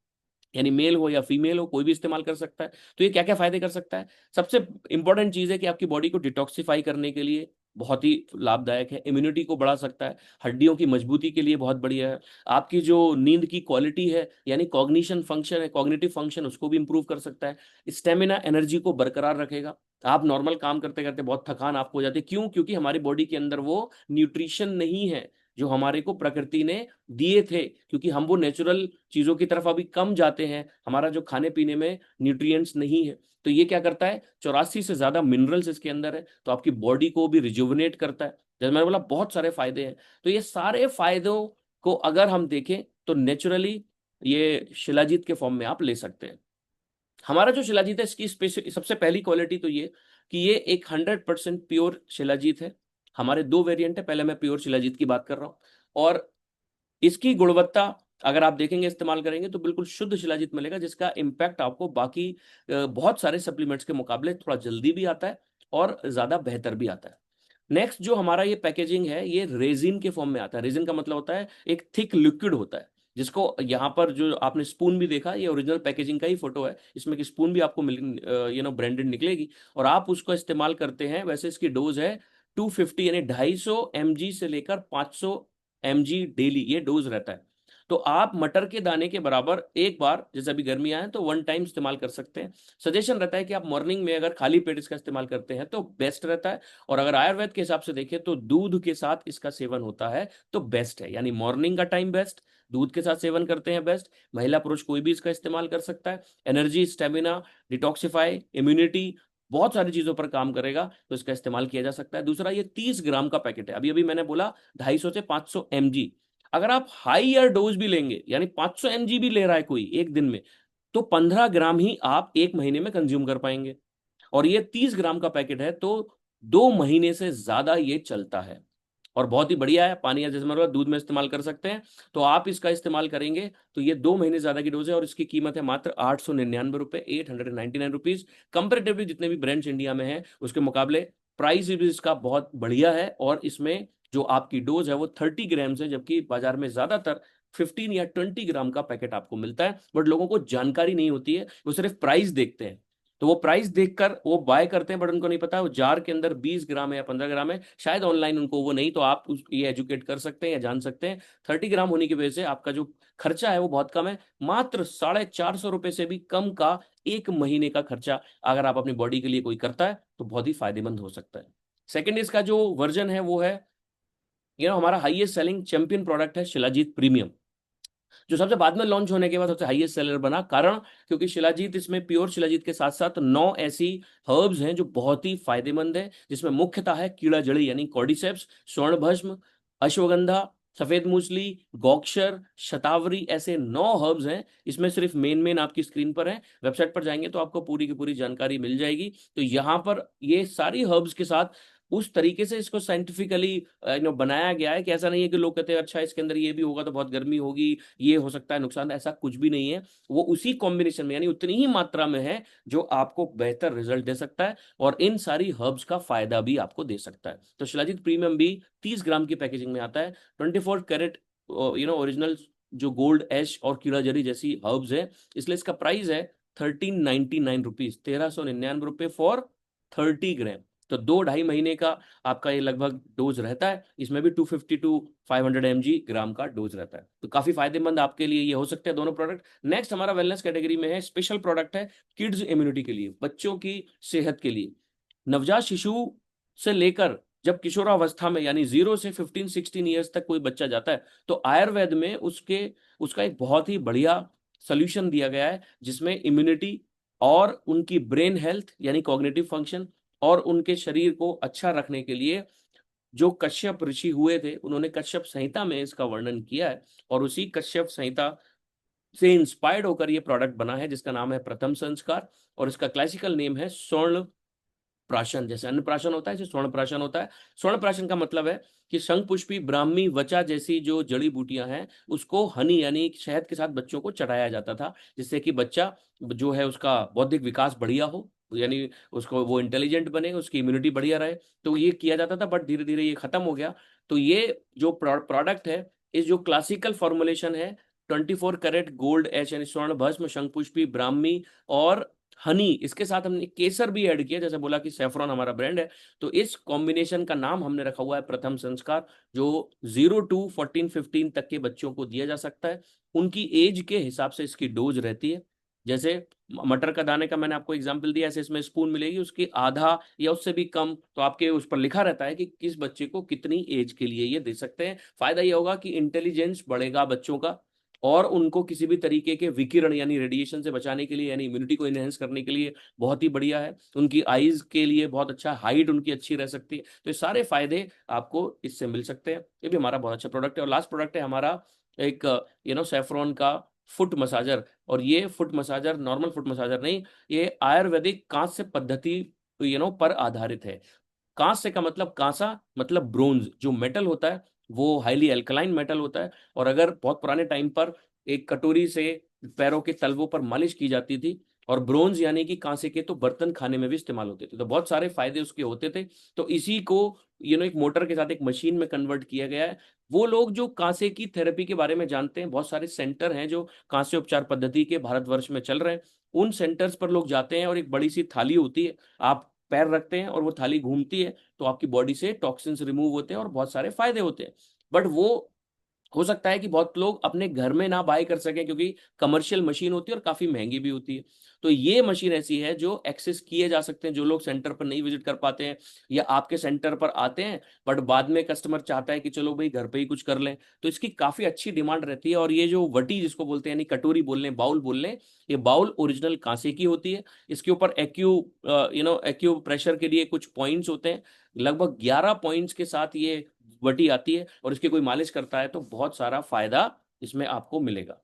यानी मेल हो या फीमेल हो, कोई भी इस्तेमाल कर सकता है। तो ये क्या क्या फायदे कर सकता है? सबसे इंपॉर्टेंट चीज है कि आपकी बॉडी को डिटॉक्सिफाई करने के लिए बहुत ही लाभदायक है। इम्यूनिटी को बढ़ा सकता है, हड्डियों की मजबूती के लिए बहुत बढ़िया है। आपकी जो नींद की क्वालिटी है यानी कॉग्निशन फंक्शन है, कॉग्निटिव फंक्शन, उसको भी इंप्रूव कर सकता है। स्टेमिना, एनर्जी को बरकरार रखेगा। आप नॉर्मल काम करते करते बहुत थकान आपको हो जाती है, क्यों? क्योंकि हमारी बॉडी के अंदर वो न्यूट्रिशन नहीं है जो हमारे को प्रकृति ने दिए थे, क्योंकि हम वो नेचुरल चीजों की तरफ अभी कम जाते हैं। हमारा जो खाने पीने में न्यूट्रिएंट्स नहीं है। तो ये क्या करता है, 84 से ज्यादा मिनरल्स इसके अंदर है, तो आपकी बॉडी को भी रिजुवनेट करता है। जैसे मैंने बोला बहुत सारे फायदे हैं। तो ये सारे फायदों को अगर हम देखें तो नेचुरली ये शिलाजीत के फॉर्म में आप ले सकते हैं। हमारा जो शिलाजीत है इसकी सबसे पहली क्वालिटी तो ये कि ये एक 100% प्योर शिलाजीत है। हमारे दो वेरिएंट है, पहले मैं प्योर शिलाजीत की बात कर रहा हूँ। और इसकी गुणवत्ता अगर आप देखेंगे, इस्तेमाल करेंगे तो बिल्कुल शुद्ध शिलाजीत मिलेगा, जिसका इम्पैक्ट आपको बाकी बहुत सारे सप्लीमेंट्स के मुकाबले थोड़ा जल्दी भी आता है और ज्यादा बेहतर भी आता है। नेक्स्ट जो हमारा ये पैकेजिंग है ये रेजिन के फॉर्म में आता है। रेजिन का मतलब होता है एक थिक लिक्विड होता है, जिसको यहाँ पर जो आपने स्पून भी देखा, ये ओरिजिनल पैकेजिंग का ही फोटो है। इसमें की स्पून भी आपको मिल ब्रांडेड निकलेगी और आप उसको इस्तेमाल करते हैं। वैसे इसकी डोज है 250 यानी 250 mg से लेकर 500 mg डेली ये डोज रहता है। तो आप मटर के दाने के बराबर एक बार, जैसे अभी गर्मियां हैं तो वन टाइम इस्तेमाल कर सकते हैं। सजेशन रहता है कि आप मॉर्निंग में अगर खाली पेट इसका इस्तेमाल करते हैं तो बेस्ट रहता है। और अगर आयुर्वेद के हिसाब से देखें तो दूध के साथ इसका सेवन होता है तो बेस्ट है, यानी मॉर्निंग का टाइम बेस्ट, दूध के साथ सेवन करते हैं बेस्ट। महिला पुरुष कोई भी इसका इस्तेमाल कर सकता है। एनर्जी, स्टेमिना, डिटॉक्सिफाई, इम्यूनिटी, बहुत सारी चीजों पर काम करेगा, तो इसका इस्तेमाल किया जा सकता है। दूसरा, ये 30 ग्राम का पैकेट है। अभी अभी मैंने बोला 250 से 500 mg। अगर आप हाई डोज भी लेंगे यानी 500 mg भी ले रहा है कोई एक दिन में, तो 15 ग्राम ही आप एक महीने में कंज्यूम कर पाएंगे। और ये 30 ग्राम का पैकेट है तो 2 महीने से ज्यादा ये चलता है और बहुत ही बढ़िया है। पानी या जैसे मतलब दूध में इस्तेमाल कर सकते हैं। तो आप इसका इस्तेमाल करेंगे तो ये 2 महीने ज्यादा की डोज है और इसकी कीमत है मात्र 899 रुपए, 899 रुपीज। कंपेरेटिवली जितने भी ब्रांड्स इंडिया में हैं उसके मुकाबले प्राइस भी इसका बहुत बढ़िया है। और इसमें जो आपकी डोज है वो 30 ग्राम है, जबकि बाजार में ज्यादातर 15 या 20 ग्राम का पैकेट आपको मिलता है। बट लोगों को जानकारी नहीं होती है, वो सिर्फ प्राइस देखते हैं। तो वो प्राइस देखकर वो बाय करते हैं, बट उनको नहीं पता वो जार के अंदर 20 ग्राम है या 15 ग्राम है। शायद ऑनलाइन उनको वो नहीं, तो आप ये एजुकेट कर सकते हैं या जान सकते हैं। 30 ग्राम होने की वजह से आपका जो खर्चा है वो बहुत कम है, मात्र 450 रुपए से भी कम का एक महीने का खर्चा अगर आप अपनी बॉडी के लिए कोई करता है तो बहुत ही फायदेमंद हो सकता है। सेकेंड, इसका जो वर्जन है वो है हमारा हाईएस्ट सेलिंग चैंपियन प्रोडक्ट है शिलाजीत प्रीमियम, जो सबसे बाद में लॉन्च होने के बाद सबसे हाईएस्ट सेलर बना। कारण क्योंकि शिलाजीत, इसमें प्योर शिलाजीत के साथ साथ 9 ऐसी हर्ब्स हैं जो बहुत ही फायदेमंद है, जिसमें मुख्यतः है कीड़ा जड़ी यानी कॉर्डिसेप्स, स्वर्ण भस्म, अश्वगंधा, सफेद मूसली, गौक्षर, शतावरी, ऐसे 9 हर्ब्स हैं। इसमें सिर्फ मेन मेन आपकी स्क्रीन पर है, वेबसाइट पर जाएंगे तो आपको पूरी की पूरी जानकारी मिल जाएगी। तो यहाँ पर ये सारी हर्ब्स के साथ उस तरीके से इसको साइंटिफिकली बनाया गया है कि ऐसा नहीं है कि लोग कहते हैं अच्छा इसके अंदर ये भी होगा तो बहुत गर्मी होगी, ये हो सकता है नुकसान, ऐसा कुछ भी नहीं है। वो उसी कॉम्बिनेशन में यानी उतनी ही मात्रा में है जो आपको बेहतर रिजल्ट दे सकता है और इन सारी हर्ब्स का फायदा भी आपको दे सकता है। तो शिलाजीत प्रीमियम भी 30 ग्राम की पैकेजिंग में आता है, 24 कैरेट ओरिजिनल जो गोल्ड ऐश और कीड़ा जरी जैसी हर्ब्स है, इसलिए इसका प्राइस है 1399 रुपीज, 1399 रुपये फॉर 30 ग्राम। तो 2-2.5 महीने का आपका ये लगभग डोज रहता है। इसमें भी 250 to 500 mg ग्राम का डोज रहता है। तो काफी फायदेमंद आपके लिए ये हो सकते हैं दोनों प्रोडक्ट। नेक्स्ट हमारा वेलनेस कैटेगरी में है, स्पेशल प्रोडक्ट है किड्स इम्यूनिटी के लिए, बच्चों की सेहत के लिए। नवजात शिशु से लेकर जब किशोरावस्था में यानी 0 से 15-16 ईयर्स तक कोई बच्चा जाता है, तो आयुर्वेद में उसका एक बहुत ही बढ़िया सोल्यूशन दिया गया है जिसमें इम्यूनिटी और उनकी ब्रेन हेल्थ यानी कॉग्निटिव फंक्शन और उनके शरीर को अच्छा रखने के लिए जो कश्यप ऋषि हुए थे उन्होंने कश्यप संहिता में इसका वर्णन किया है, और उसी कश्यप संहिता से इंस्पायर्ड होकर ये प्रोडक्ट बना है जिसका नाम है प्रथम संस्कार, और इसका क्लासिकल नेम है स्वर्ण प्राशन। जैसे अन्न प्राशन होता है जैसे स्वर्ण प्राशन होता है। स्वर्ण प्राशन का मतलब है कि शंख पुष्पी, ब्राह्मी, वचा जैसी जो जड़ी बूटियां हैं उसको हनी यानी शहद के साथ बच्चों को चढ़ाया जाता था, जिससे कि बच्चा जो है उसका बौद्धिक विकास बढ़िया हो, यानी उसको वो इंटेलिजेंट बने, उसकी इम्यूनिटी बढ़िया रहे। तो ये किया जाता था, बट धीरे धीरे ये खत्म हो गया। तो ये जो प्रोडक्ट है, इस जो क्लासिकल फॉर्मुलेशन है 24 कैरेट गोल्ड एच यानी स्वर्ण भस्म, शंख पुष्पी, ब्राह्मी और हनी, इसके साथ हमने केसर भी ऐड किया, जैसे बोला कि सेफ्रॉन हमारा ब्रांड है, तो इस कॉम्बिनेशन का नाम हमने रखा हुआ है प्रथम संस्कार, जो 0 to 14-15 तक के बच्चों को दिया जा सकता है। उनकी एज के हिसाब से इसकी डोज रहती है। जैसे मटर का दाने का मैंने आपको एग्जांपल दिया, ऐसे इसमें स्पून मिलेगी उसकी आधा या उससे भी कम, तो आपके उस पर लिखा रहता है कि किस बच्चे को कितनी एज के लिए ये दे सकते हैं। फायदा ये होगा कि इंटेलिजेंस बढ़ेगा बच्चों का, और उनको किसी भी तरीके के विकिरण यानी रेडिएशन से बचाने के लिए यानी इम्यूनिटी को इनहेंस करने के लिए बहुत ही बढ़िया है। उनकी आईज के लिए बहुत अच्छा, हाइट उनकी अच्छी रह सकती है। तो ये सारे फायदे आपको इससे मिल सकते हैं। ये भी हमारा बहुत अच्छा प्रोडक्ट है। और लास्ट प्रोडक्ट है हमारा एक सेफ्रॉन का फुट मसाजर। और ये foot massager normal foot massager नहीं, ये आयुर्वेदिक कांस्य पद्धति पर आधारित है। कांस्य का मतलब, कांसा मतलब ब्रोंज, जो मेटल होता है वो हाईली अल्कलाइन मेटल होता है। और अगर बहुत पुराने टाइम पर एक कटोरी से पैरों के तलवों पर मालिश की जाती थी, और ब्रोंज यानी कि कांसे के तो बर्तन खाने में भी इस्तेमाल होते थे, तो बहुत सारे फायदे उसके होते थे। तो इसी को एक मोटर के साथ एक मशीन में कन्वर्ट किया गया है। वो लोग जो कांसे की थेरेपी के बारे में जानते हैं, बहुत सारे सेंटर हैं जो कांसे उपचार पद्धति के भारतवर्ष में चल रहे हैं, उन सेंटर्स पर लोग जाते हैं और एक बड़ी सी थाली होती है, आप पैर रखते हैं और वो थाली घूमती है, तो आपकी बॉडी से टॉक्सिन्स रिमूव होते हैं और बहुत सारे फायदे होते हैं। बट वो हो सकता है कि बहुत लोग अपने घर में ना बाय कर सकें, क्योंकि कमर्शियल मशीन होती है और काफी महंगी भी होती है। तो ये मशीन ऐसी है जो एक्सेस किए जा सकते हैं, जो लोग सेंटर पर नहीं विजिट कर पाते हैं या आपके सेंटर पर आते हैं बट बाद में कस्टमर चाहता है कि चलो भाई घर पे ही कुछ कर लें, तो इसकी काफी अच्छी डिमांड रहती है। और ये जो वटी जिसको बोलते हैं यानी कटोरी बोल लें, बाउल बोल लें, ये बाउल ओरिजिनल कांसे की होती है। इसके ऊपर एक्यू प्रेशर के लिए कुछ पॉइंट्स होते हैं, लगभग 11 पॉइंट्स के साथ ये वटी आती है, और इसकी कोई मालिश करता है तो बहुत सारा फायदा इसमें आपको मिलेगा।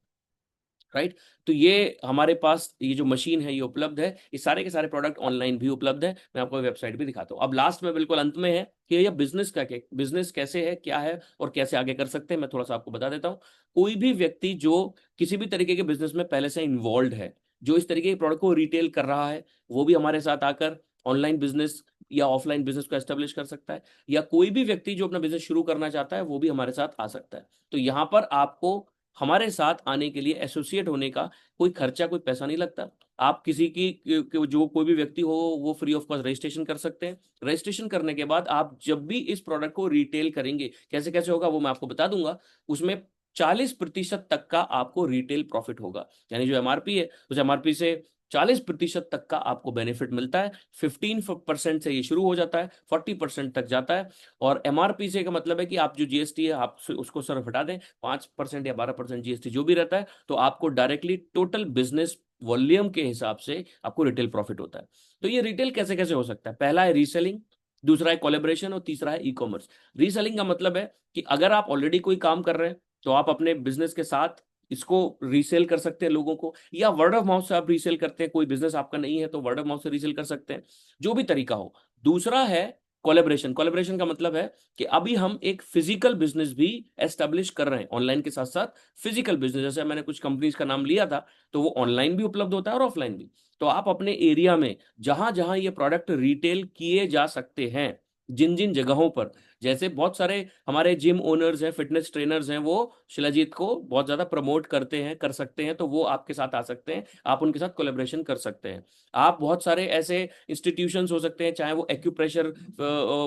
राइट। तो ये हमारे पास ये जो मशीन है ये उपलब्ध है। ये सारे के सारे प्रोडक्ट ऑनलाइन भी उपलब्ध है, मैं आपको वेबसाइट भी दिखाता हूँ। अब लास्ट में बिल्कुल अंत में है कि ये बिजनेस कैसे है, क्या है और कैसे आगे कर सकते हैं, मैं थोड़ा सा आपको बता देता हूँ। कोई भी व्यक्ति जो किसी भी तरीके के बिजनेस में पहले से इन्वॉल्व है, जो इस तरीके के प्रोडक्ट को रिटेल कर रहा है, वो भी हमारे साथ आकर ऑनलाइन बिजनेस या ऑफलाइन बिजनेस को एस्टेब्लिश कर सकता है। या कोई भी व्यक्ति जो अपना बिजनेस शुरू करना चाहता है वो भी हमारे साथ आ सकता है। तो यहाँ पर आपको हमारे साथ आने के लिए, एसोसिएट होने का कोई खर्चा, कोई पैसा नहीं लगता। आप किसी जो कोई भी व्यक्ति हो वो फ्री ऑफ कॉस्ट रजिस्ट्रेशन कर सकते हैं। रजिस्ट्रेशन करने के बाद आप जब भी इस प्रोडक्ट को रिटेल करेंगे, कैसे कैसे होगा वो मैं आपको बता दूंगा, उसमें 40% तक का आपको रिटेल प्रॉफिट होगा। यानी जो एमआरपी है उस एमआरपी से 40% तक का आपको बेनिफिट मिलता है। 15% से ये शुरू हो जाता है, 40% तक जाता है। और एमआरपी से का मतलब है कि आप जो जीएसटी है आप उसको सिर्फ हटा दें, 5% या 12% जीएसटी जो भी रहता है, तो आपको डायरेक्टली टोटल बिजनेस वॉल्यूम के हिसाब से आपको रिटेल प्रॉफिट होता है। तो ये रिटेल कैसे कैसे हो सकता है? पहला है रीसेलिंग, दूसरा है कोलेबोरेशन और तीसरा है ई कॉमर्स। रीसेलिंग का मतलब है कि अगर आप ऑलरेडी कोई काम कर रहे हैं तो आप अपने बिजनेस के साथ इसको रीसेल कर सकते हैं लोगों को, या वर्ड ऑफ माउथ से आप रीसेल करते हैं, कोई बिजनेस आपका नहीं है तो वर्ड ऑफ माउथ से रीसेल कर सकते हैं, जो भी तरीका हो। दूसरा है कोलेब्रेशन, कोलेब्रेशन का मतलब है कि अभी हम एक फिजिकल बिजनेस भी एस्टेब्लिश कर रहे हैं ऑनलाइन के साथ साथ। फिजिकल बिजनेस, जैसे मैंने कुछ कंपनीज का नाम लिया था, तो वो ऑनलाइन भी उपलब्ध होता है और ऑफलाइन भी। तो आप अपने एरिया में जहां जहां ये प्रोडक्ट रिटेल किए जा सकते हैं, जिन जिन जगहों पर, जैसे बहुत सारे हमारे जिम ओनर्स हैं, फिटनेस ट्रेनर्स हैं, वो शिलाजीत को बहुत ज्यादा प्रमोट करते हैं, कर सकते हैं, तो वो आपके साथ आ सकते हैं, आप उनके साथ कोलेब्रेशन कर सकते हैं। आप बहुत सारे ऐसे इंस्टीट्यूशंस हो सकते हैं, चाहे वो एक्यूप्रेशर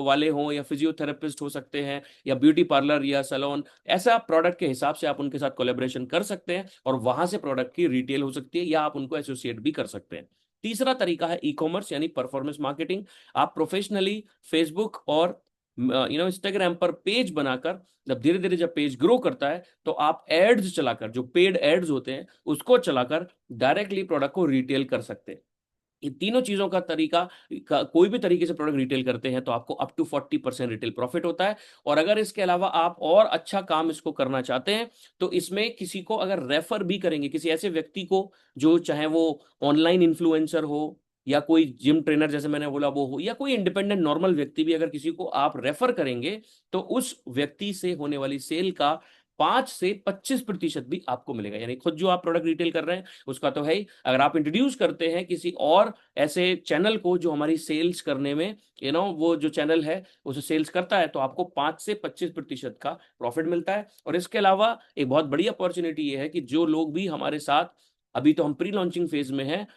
वाले हों या फिजियोथेरेपिस्ट हो सकते हैं या ब्यूटी पार्लर या सैलून, ऐसा प्रोडक्ट के हिसाब से आप उनके साथ कोलेब्रेशन कर सकते हैं और वहां से प्रोडक्ट की रिटेल हो सकती है या आप उनको एसोसिएट भी कर सकते हैं। तीसरा तरीका है ई कॉमर्स यानी परफॉर्मेंस मार्केटिंग। आप प्रोफेशनली फेसबुक और इंस्टाग्राम पर पेज बनाकर, जब धीरे धीरे जब पेज ग्रो करता है, तो आप एड्स चलाकर, जो पेड एड्स होते हैं उसको चलाकर डायरेक्टली प्रोडक्ट को रिटेल कर सकते हैं। इन तीनों चीजों का तरीका कोई भी तरीके से प्रोडक्ट रिटेल करते हैं तो आपको अप टू 40% रिटेल प्रॉफिट होता है। और अगर इसके अलावा आप और अच्छा काम इसको करना चाहते हैं, तो इसमें किसी को अगर रेफर भी करेंगे, किसी ऐसे व्यक्ति को जो चाहे वो ऑनलाइन इन्फ्लुएंसर हो या कोई जिम ट्रेनर जैसे मैंने बोला वो हो, या कोई इंडिपेंडेंट नॉर्मल व्यक्ति भी, अगर किसी को आप रेफर करेंगे तो उस व्यक्ति से होने वाली सेल का 5 से 25% भी आपको मिलेगा। यानी खुद जो आप प्रोडक्ट रिटेल कर रहे हैं उसका तो है ही, अगर आप इंट्रोड्यूस करते हैं किसी और ऐसे चैनल को जो हमारी सेल्स करने में, वो जो चैनल है उसे सेल्स करता है, तो आपको 5 से 25% का प्रॉफिट मिलता है। और इसके अलावा एक बहुत बड़ी अपॉर्चुनिटी ये है कि जो लोग भी हमारे साथ, अभी तो हम प्री लॉन्चिंग फेज में हैं,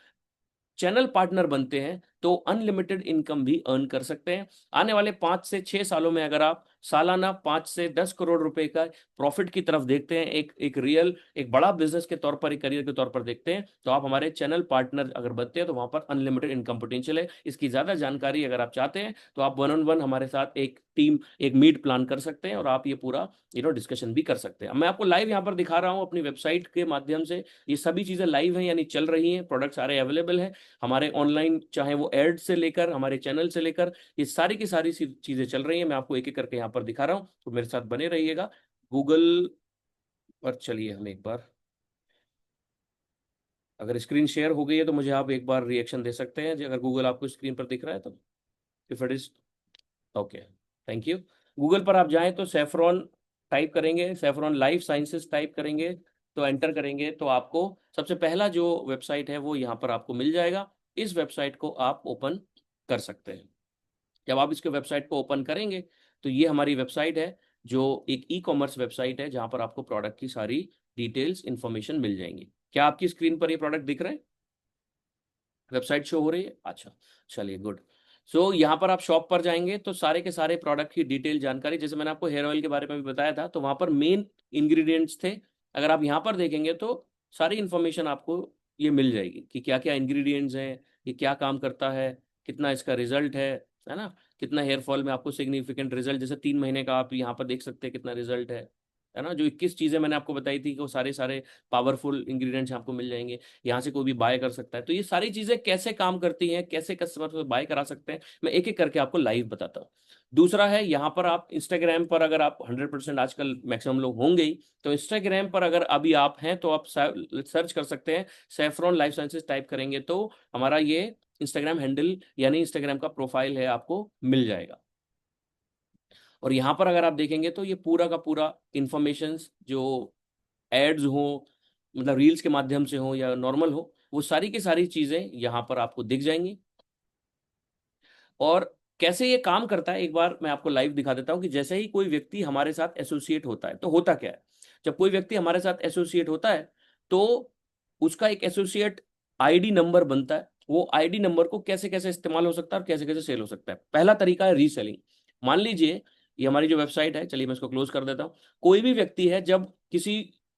चैनल पार्टनर बनते हैं तो अनलिमिटेड इनकम भी अर्न कर सकते हैं। आने वाले 5 से 6 सालों में अगर आप सालाना 5 से 10 करोड़ रुपए का प्रॉफिट की तरफ देखते हैं, एक एक रियल एक बड़ा बिजनेस के तौर पर, एक करियर के तौर पर देखते हैं, तो आप हमारे चैनल पार्टनर अगर बनते हैं तो वहां पर अनलिमिटेड इनकम पोटेंशियल है। इसकी ज्यादा जानकारी अगर आप चाहते हैं तो आप 1-on-1 हमारे साथ एक टीम, एक मीट प्लान कर सकते हैं और आप ये पूरा डिस्कशन भी कर सकते हैं। मैं आपको लाइव यहाँ पर दिखा रहा हूँ अपनी वेबसाइट के माध्यम से, ये सभी चीजें लाइव हैं यानी चल रही हैं, प्रोडक्ट सारे अवेलेबल हैं हमारे ऑनलाइन, चाहे वो एड से लेकर हमारे चैनल से लेकर, ये सारी की सारी चीजें चल रही हैं। मैं आपको एक एक करके यहाँ पर दिखा रहा हूँ, तो मेरे साथ बने रहिएगा। गूगल पर चलिए हम एक बार, अगर स्क्रीन शेयर हो गई है तो मुझे आप एक बार रिएक्शन दे सकते हैं, अगर गूगल आपको स्क्रीन पर दिख रहा है तो। If it is okay, thank you. Google पर आप जाएं तो सेफ्रॉन टाइप करेंगे, सेफ्रॉन लाइफ साइंसेस टाइप करेंगे, तो एंटर करेंगे तो आपको सबसे पहला जो वेबसाइट है वो यहाँ पर आपको मिल जाएगा। इस वेबसाइट को आप ओपन कर सकते हैं। जब आप इसके वेबसाइट को ओपन करेंगे तो ये हमारी वेबसाइट है, जो एक ई कॉमर्स वेबसाइट है जहाँ पर आपको प्रोडक्ट की सारी डिटेल्स इंफॉर्मेशन मिल जाएंगी। क्या आपकी स्क्रीन पर ये प्रोडक्ट दिख रहे हैं, वेबसाइट शो हो रही है? अच्छा, चलिए गुड। सो यहाँ पर आप शॉप पर जाएंगे तो सारे के सारे प्रोडक्ट की डिटेल जानकारी, जैसे मैंने आपको हेयर ऑयल के बारे में भी बताया था, तो वहाँ पर मेन इंग्रेडिएंट्स थे। अगर आप यहाँ पर देखेंगे तो सारी इंफॉर्मेशन आपको ये मिल जाएगी कि क्या क्या इंग्रेडिएंट्स हैं, ये क्या काम करता है, कितना इसका रिजल्ट है ना, कितना हेयर फॉल में आपको सिग्निफिकेंट रिजल्ट, जैसे 3 महीने का आप यहाँ पर देख सकते हैं कितना रिजल्ट है ना। जो 21 चीज़ें मैंने आपको बताई थी कि वो सारे सारे पावरफुल इंग्रेडिएंट्स आपको मिल जाएंगे। यहाँ से कोई भी बाय कर सकता है। तो ये सारी चीजें कैसे काम करती हैं, कैसे कस्टमर को बाय करा सकते हैं, मैं एक एक करके आपको लाइव बताता हूँ। दूसरा है, यहाँ पर आप इंस्टाग्राम पर, अगर आप 100% आजकल मैक्सिमम लोग होंगे ही, तो इंस्टाग्राम पर अगर अभी आप हैं तो आप सर्च कर सकते हैं, सैफरॉन लाइफ साइंसेज टाइप करेंगे तो हमारा ये इंस्टाग्राम हैंडल यानी इंस्टाग्राम का प्रोफाइल है आपको मिल जाएगा। और यहाँ पर अगर आप देखेंगे तो ये पूरा का पूरा इंफॉर्मेशन, जो एड्स हो, मतलब रील्स के माध्यम से हो या नॉर्मल हो, वो सारी की सारी चीजें यहाँ पर आपको दिख जाएंगी। और कैसे ये काम करता है एक बार मैं आपको लाइव दिखा देता हूँ कि जैसे ही कोई व्यक्ति हमारे साथ एसोसिएट होता है तो होता क्या है। जब कोई व्यक्ति हमारे साथ एसोसिएट होता है तो उसका एक एसोसिएट आईडी नंबर बनता है। वो आईडी नंबर को कैसे कैसे इस्तेमाल हो सकता है और कैसे कैसे सेल हो सकता है। पहला तरीका है रीसेलिंग। मान लीजिए ये हमारी जो वेबसाइट है, चलिए मैं इसको क्लोज कर देता हूँ। कोई भी व्यक्ति है जब किसी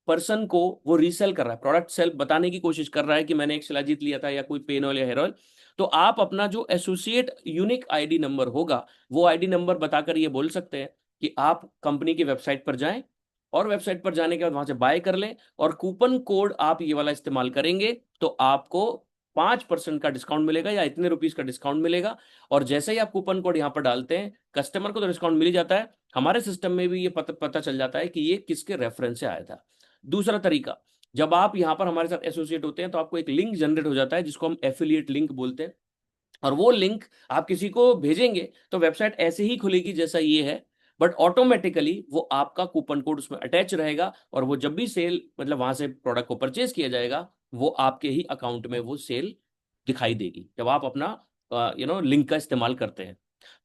पर्सन को वो रीसेल कर रहा है, प्रोडक्ट सेल बताने की कोशिश कर रहा है कि मैंने एक शिलाजीत लिया था या कोई पेन ऑयल या हेयर ऑयल, तो आप अपना जो एसोसिएट यूनिक आईडी नंबर होगा वो आईडी नंबर बताकर ये बोल सकते हैं कि आप कंपनी की वेबसाइट पर जाएं और वेबसाइट पर जाने के बाद वहां से बाय कर लें और कूपन कोड आप ये वाला इस्तेमाल करेंगे तो आपको 5% का डिस्काउंट मिलेगा या इतने रुपीज का डिस्काउंट मिलेगा। और जैसे ही आप कूपन कोड यहाँ पर डालते हैं, कस्टमर को तो डिस्काउंट मिल ही जाता है, हमारे सिस्टम में भी ये पता चल जाता है कि ये किसके रेफरेंस से आया था। दूसरा तरीका, जब आप यहाँ पर हमारे साथ एसोसिएट होते हैं तो आपको एक लिंक जनरेट हो जाता है जिसको हम एफिलिएट लिंक बोलते हैं। और वो लिंक आप किसी को भेजेंगे तो वेबसाइट ऐसे ही खुलेगी जैसा ये है, बट ऑटोमेटिकली वो आपका कूपन कोड उसमें अटैच रहेगा, और वो जब भी सेल मतलब वहां से प्रोडक्ट को परचेज किया जाएगा, वो आपके ही अकाउंट में वो सेल दिखाई देगी जब आप अपना लिंक का इस्तेमाल करते हैं।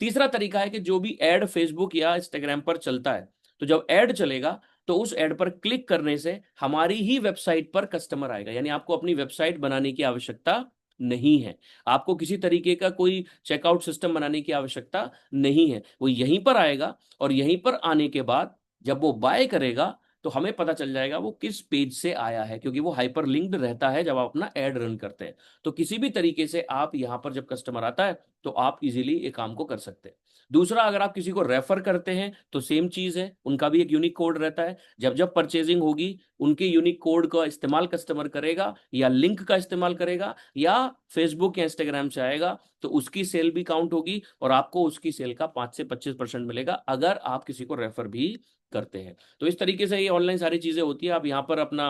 तीसरा तरीका है कि जो भी एड फेसबुक या इंस्टाग्राम पर चलता है, तो जब एड चलेगा तो उस एड पर क्लिक करने से हमारी ही वेबसाइट पर कस्टमर आएगा, यानी आपको अपनी वेबसाइट बनाने की आवश्यकता नहीं है, आपको किसी तरीके का कोई चेकआउट सिस्टम बनाने की आवश्यकता नहीं है। वो यहीं पर आएगा, और यहीं पर आने के बाद जब वो बाय करेगा तो हमें पता चल जाएगा वो किस पेज से आया है, क्योंकि वो हाइपर लिंक्ड रहता है जब आप अपना एड रन करते हैं। तो किसी भी तरीके से आप यहां पर जब कस्टमर आता है तो आप इजीली ये काम को कर सकते हैं। दूसरा, अगर आप किसी को रेफर करते हैं तो सेम चीज है, उनका भी एक यूनिक कोड रहता है। जब जब परचेजिंग होगी उनके यूनिक कोड का इस्तेमाल कस्टमर करेगा, या लिंक का इस्तेमाल करेगा, या फेसबुक या इंस्टाग्राम से आएगा, तो उसकी सेल भी काउंट होगी, और आपको उसकी सेल का 5 से 25% मिलेगा अगर आप किसी को रेफर भी करते हैं। तो इस तरीके से ये ऑनलाइन सारी चीजें होती है। आप यहाँ पर अपना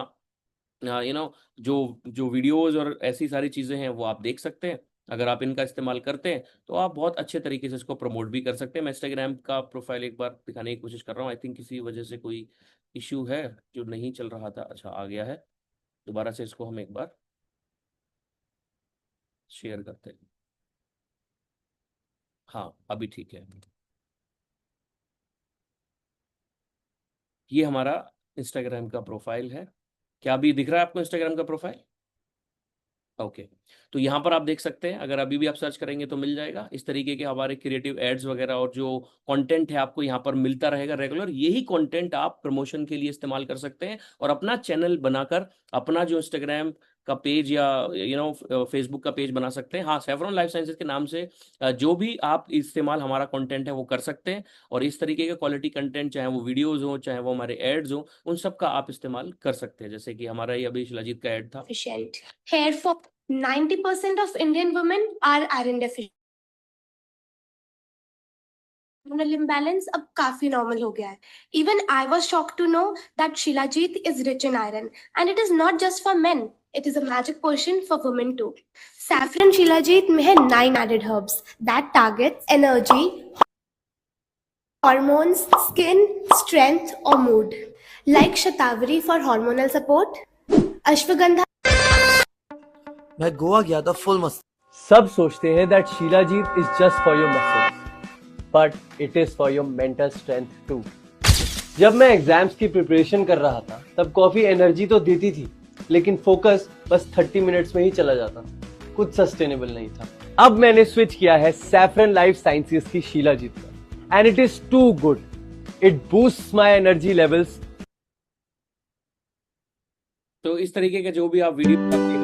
जो जो वीडियोस और ऐसी सारी चीजें हैं वो आप देख सकते हैं। अगर आप इनका इस्तेमाल करते हैं तो आप बहुत अच्छे तरीके से इसको प्रमोट भी कर सकते हैं। मैं इंस्टाग्राम का प्रोफाइल एक बार दिखाने की कोशिश कर रहा हूँ। आई थिंक किसी वजह से कोई इश्यू है जो नहीं चल रहा था। अच्छा, आ गया है। दोबारा से इसको हम एक बार शेयर करते हैं। हाँ, अभी ठीक है। ये हमारा इंस्टाग्राम का प्रोफाइल है। क्या अभी दिख रहा है आपको इंस्टाग्राम का प्रोफाइल? ओके। तो यहाँ पर आप देख सकते हैं, अगर अभी भी आप सर्च करेंगे तो मिल जाएगा। इस तरीके के हमारे क्रिएटिव एड्स वगैरह और जो कंटेंट है आपको यहाँ पर मिलता रहेगा रेगुलर। यही कंटेंट आप प्रमोशन के लिए इस्तेमाल कर सकते हैं, और अपना चैनल बनाकर अपना जो इंस्टाग्राम का पेज या फेसबुक का पेज बना सकते हैं। हाँ, सेफ्रॉन लाइफ साइंसेज के नाम से जो भी आप इस्तेमाल हमारा कंटेंट है वो कर सकते हैं, और इस तरीके के क्वालिटी कंटेंट, चाहे वो वीडियोज हो चाहे वो हमारे एड्स हो, उन सब का आप इस्तेमाल कर सकते हैं। जैसे कि हमारा ये अभी शिलाजीत का एड था। Efficient. Hair for 90% of Indian women are iron deficient. Hormonal imbalance अब काफी normal हो गया है. Even I was shocked to know that Shilajit is rich in iron, and it is not just for men. It is a magic potion for women too. Saffron Shilajit में है 9 added herbs that targets energy, hormones, skin, strength or mood. Like Shatavari for hormonal support, Ashwagandha. मैं गोवा गया था फुल मस्त। सब सोचते हैं that shilajit is just for your muscles, but it is for your mental strength too. जब मैं एग्जाम्स की प्रिपरेशन कर रहा था तब कॉफी एनर्जी तो देती थी, लेकिन फोकस बस 30 मिनट्स में ही चला जाता, कुछ सस्टेनेबल नहीं था। अब मैंने स्विच किया है सैफरन लाइफ साइंसेज की शीलाजीत पर, and it is too good. It boosts my energy levels. तो इस तरीके के जो भी आप वीडियो देख रहे हैं,